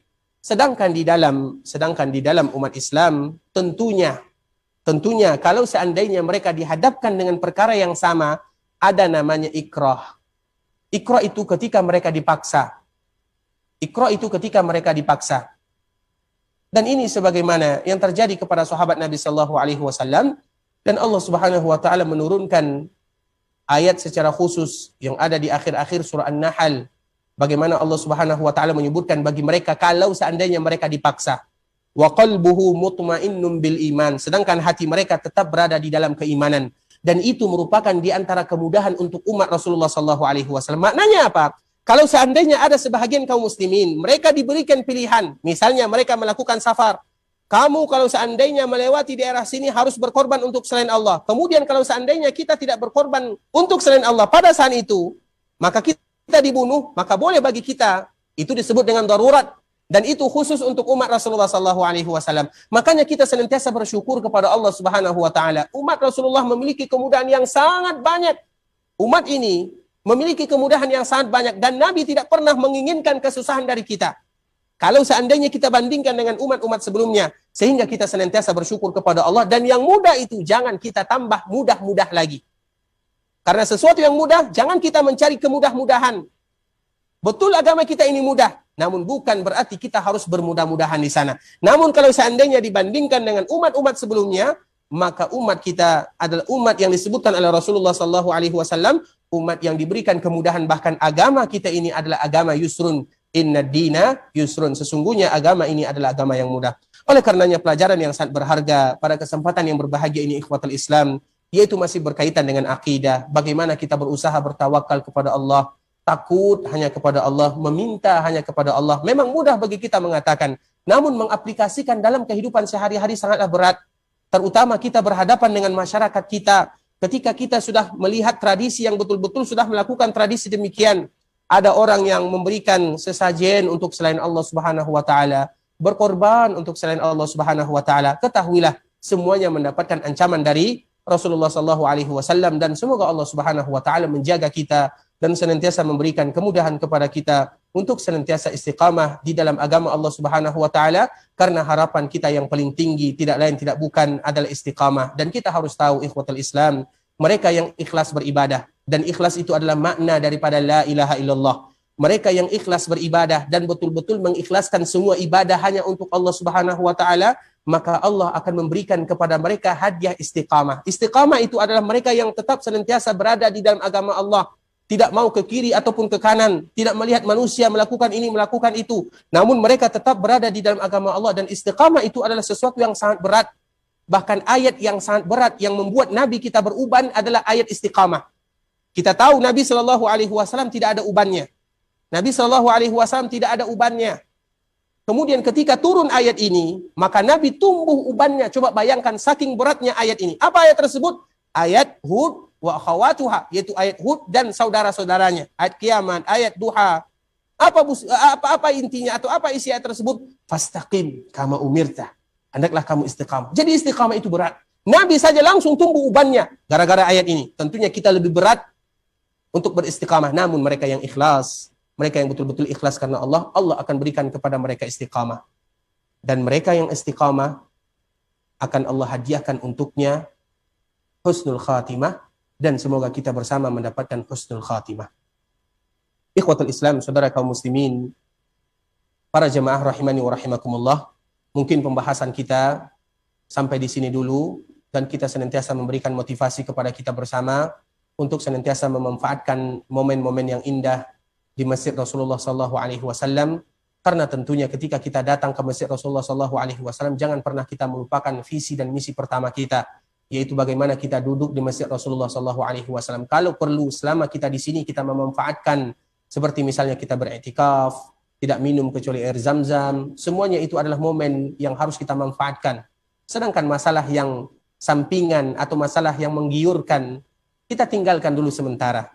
Sedangkan di dalam umat Islam tentunya kalau seandainya mereka dihadapkan dengan perkara yang sama, ada namanya ikrah. Ikrah itu ketika mereka dipaksa. Dan ini sebagaimana yang terjadi kepada sahabat Nabi sallallahu alaihi wasallam, dan Allah Subhanahu wa taala menurunkan ayat secara khusus yang ada di akhir-akhir surah An-Nahl. Bagaimana Allah Subhanahu wa taala menyebutkan bagi mereka kalau seandainya mereka dipaksa. Wa qalbuhu mutmainnun bil iman, sedangkan hati mereka tetap berada di dalam keimanan. Dan itu merupakan di antara kemudahan untuk umat Rasulullah SAW. Maknanya apa? Kalau seandainya ada sebahagian kaum muslimin, mereka diberikan pilihan. Misalnya mereka melakukan safar. Kamu kalau seandainya melewati daerah sini harus berkorban untuk selain Allah. Kemudian kalau seandainya kita tidak berkorban untuk selain Allah pada saat itu, maka kita dibunuh, maka boleh bagi kita. Itu disebut dengan darurat. Dan itu khusus untuk umat Rasulullah SAW. Makanya kita senantiasa bersyukur kepada Allah Subhanahu wa taala. Umat Rasulullah memiliki kemudahan yang sangat banyak. Umat ini memiliki kemudahan yang sangat banyak dan Nabi tidak pernah menginginkan kesusahan dari kita. Kalau seandainya kita bandingkan dengan umat-umat sebelumnya, sehingga kita senantiasa bersyukur kepada Allah, dan yang mudah itu jangan kita tambah mudah-mudah lagi. Karena sesuatu yang mudah, jangan kita mencari kemudah-mudahan. Betul agama kita ini mudah, namun bukan berarti kita harus bermudah-mudahan di sana. Namun kalau seandainya dibandingkan dengan umat-umat sebelumnya, maka umat kita adalah umat yang disebutkan oleh Rasulullah SAW, umat yang diberikan kemudahan, bahkan agama kita ini adalah agama yusrun. Inna dina yusrun, sesungguhnya agama ini adalah agama yang mudah. Oleh karenanya pelajaran yang sangat berharga pada kesempatan yang berbahagia ini ikhwatul Islam, yaitu masih berkaitan dengan akidah. Bagaimana kita berusaha bertawakal kepada Allah, takut hanya kepada Allah, meminta hanya kepada Allah. Memang mudah bagi kita mengatakan, namun mengaplikasikan dalam kehidupan sehari-hari sangatlah berat. Terutama kita berhadapan dengan masyarakat kita. Ketika kita sudah melihat tradisi yang betul-betul sudah melakukan tradisi demikian. Ada orang yang memberikan sesajen untuk selain Allah Subhanahu wa taala, berkorban untuk selain Allah Subhanahu wa taala. Ketahuilah semuanya mendapatkan ancaman dari Rasulullah sallallahu alaihi wasallam, dan semoga Allah Subhanahu wa taala menjaga kita dan senantiasa memberikan kemudahan kepada kita untuk senantiasa istiqamah di dalam agama Allah Subhanahu wa taala, karena harapan kita yang paling tinggi tidak lain tidak bukan adalah istiqamah. Dan kita harus tahu ikhwatul Islam, mereka yang ikhlas beribadah, dan ikhlas itu adalah makna daripada la ilaha illallah. Mereka yang ikhlas beribadah dan betul-betul mengikhlaskan semua ibadah hanya untuk Allah Subhanahu wa taala, maka Allah akan memberikan kepada mereka hadiah istiqamah. Istiqamah itu adalah mereka yang tetap senantiasa berada di dalam agama Allah, tidak mau ke kiri ataupun ke kanan, tidak melihat manusia melakukan ini, melakukan itu. Namun mereka tetap berada di dalam agama Allah, dan istiqamah itu adalah sesuatu yang sangat berat. Bahkan ayat yang sangat berat yang membuat Nabi kita beruban adalah ayat istiqamah. Kita tahu Nabi SAW tidak ada ubannya. Nabi SAW tidak ada ubannya. Kemudian ketika turun ayat ini, maka Nabi tumbuh ubannya. Coba bayangkan saking beratnya ayat ini. Apa ayat tersebut? Ayat Hud wa akhawatuha, yaitu ayat Hud dan saudara-saudaranya. Ayat kiamat, ayat duha. Apa intinya atau apa isi ayat tersebut? Fastaqim kama umirta. Hendaklah kamu istiqamah. Jadi istiqamah itu berat. Nabi saja langsung tumbuh ubannya gara-gara ayat ini. Tentunya kita lebih berat untuk beristiqamah. Namun mereka yang ikhlas, mereka yang betul-betul ikhlas karena Allah, Allah akan berikan kepada mereka istiqamah. Dan mereka yang istiqamah akan Allah hadiahkan untuknya husnul khatimah, dan semoga kita bersama mendapatkan husnul khatimah. Ikhwatul Islam, saudara kaum muslimin, para jemaah rahimani wa rahimakumullah, mungkin pembahasan kita sampai di sini dulu, dan kita senantiasa memberikan motivasi kepada kita bersama untuk senantiasa memanfaatkan momen-momen yang indah di Masjid Rasulullah sallallahu alaihi wasallam, karena tentunya ketika kita datang ke Masjid Rasulullah sallallahu alaihi wasallam jangan pernah kita melupakan visi dan misi pertama kita, yaitu bagaimana kita duduk di Masjid Rasulullah sallallahu alaihi wasallam. Kalau perlu selama kita di sini kita memanfaatkan seperti misalnya kita beriktikaf, tidak minum kecuali air Zam-Zam, semuanya itu adalah momen yang harus kita manfaatkan. Sedangkan masalah yang sampingan atau masalah yang menggiurkan kita tinggalkan dulu sementara.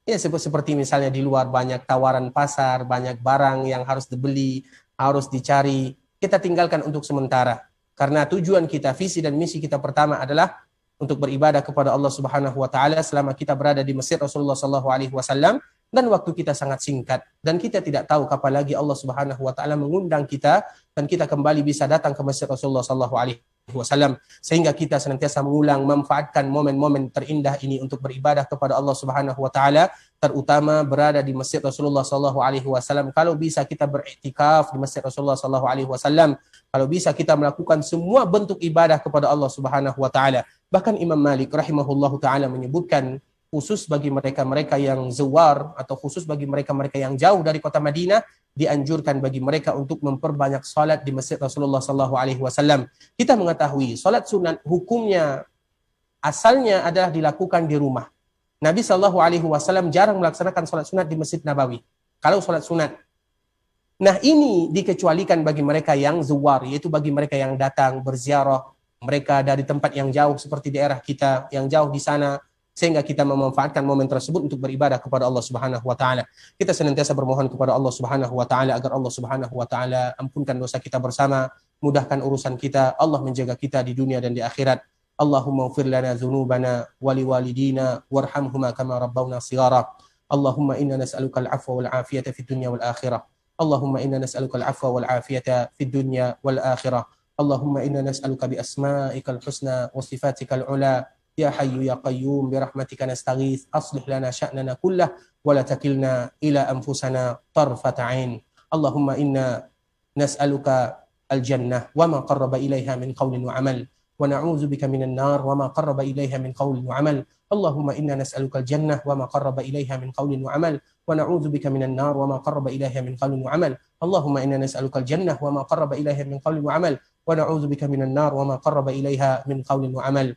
Ya seperti misalnya di luar banyak tawaran pasar, banyak barang yang harus dibeli, harus dicari. Kita tinggalkan untuk sementara. Karena tujuan kita, visi dan misi kita pertama adalah untuk beribadah kepada Allah Subhanahu wa taala selama kita berada di Masjid Rasulullah sallallahu alaihi wasallam, dan waktu kita sangat singkat dan kita tidak tahu kapan lagi Allah Subhanahu wa taala mengundang kita dan kita kembali bisa datang ke Masjid Rasulullah sallallahu alaihi wasallam, sehingga kita senantiasa mengulang memanfaatkan momen-momen terindah ini untuk beribadah kepada Allah Subhanahu wa taala, terutama berada di Masjid Rasulullah sallallahu alaihi wasallam. Kalau bisa kita beriktikaf di Masjid Rasulullah sallallahu alaihi wasallam, kalau bisa kita melakukan semua bentuk ibadah kepada Allah Subhanahu wa taala. Bahkan Imam Malik rahimahullahu taala menyebutkan khusus bagi mereka-mereka yang zawar atau khusus bagi mereka-mereka yang jauh dari kota Madinah, dianjurkan bagi mereka untuk memperbanyak salat di Masjid Rasulullah sallallahu alaihi wasallam. Kita mengetahui salat sunat hukumnya asalnya adalah dilakukan di rumah. Nabi sallallahu alaihi wasallam jarang melaksanakan salat sunat di Masjid Nabawi. Kalau salat sunat. Nah, ini dikecualikan bagi mereka yang zawar, yaitu bagi mereka yang datang berziarah, mereka dari tempat yang jauh seperti daerah kita yang jauh di sana, sehingga kita memanfaatkan momen tersebut untuk beribadah kepada Allah Subhanahu wa taala. Kita senantiasa bermohon kepada Allah Subhanahu wa taala agar Allah Subhanahu wa taala ampunkan dosa kita bersama, mudahkan urusan kita, Allah menjaga kita di dunia dan di akhirat. Allahumma ighfir lana dzunubana wa liwalidina warhamhuma kama rabbawna shighara. Allahumma inna nas'aluka al-'afwa wal 'afiyata fid dunya wal akhirah. Allahumma inna nas'aluka al-'afwa wal 'afiyata fid dunya wal akhirah. Allahumma inna nas'aluka bi asma'ikal husna wa sifatikal 'ula. Ya Hayyu Ya Qayyum birahmatika nastaghits aslih lana sya'nana kullah wa la takilna ila anfusana tarfata 'ain. Allahumma inna nas'aluka al-jannah wa ma qarraba ilaiha min qawlin wa 'amal wa na'udzu bika minan nar wa ma qarraba ilaiha min qawlin wa 'amal. Allahumma inna nas'aluka al-jannah wa ma qarraba ilaiha min qawlin wa 'amal wa na'udzu bika minan nar wa ma qarraba ilaiha min qawlin wa 'amal. Allahumma inna nas'aluka al-jannah wa ma qarraba ilaiha min qawlin wa 'amal wa na'udzu bika minan nar wa ma qarraba ilaiha min qawlin wa 'amal.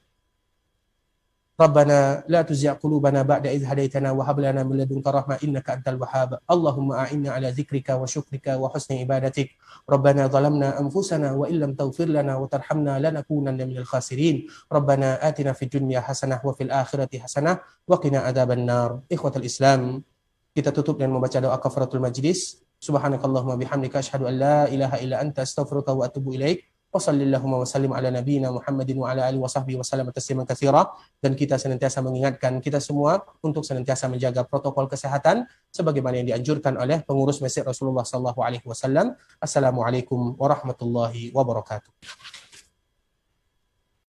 ربنا لا تزغ قلوبنا بعد إذ هديتنا وهب لنا من لدنك رحمة إنك أنت الوهاب. اللهم أعنا على ذكرك وشكرك وحسن عبادتك. ربنا ظلمنا أنفسنا وإن لم تغفر لنا وترحمنا لنكونن من الخاسرين. ربنا آتنا في الدنيا حسنة وفي الآخرة حسنة وقنا عذاب النار. إخوة الإسلام, kita tutup dengan membaca doa kafaratul majlis. Subhanakallahumma bihamdika asyhadu an la ilaha illa anta astaghfiruka wa atubu ilaik. Wassallallahu wasallim ala nabiyina Muhammadin wa ala alihi wasahbihi wasallam tasliman katsira. Dan kita senantiasa mengingatkan kita semua untuk senantiasa menjaga protokol kesehatan sebagaimana yang dianjurkan oleh pengurus Masjid Rasulullah sallallahu alaihi wasallam. Assalamualaikum warahmatullahi wabarakatuh.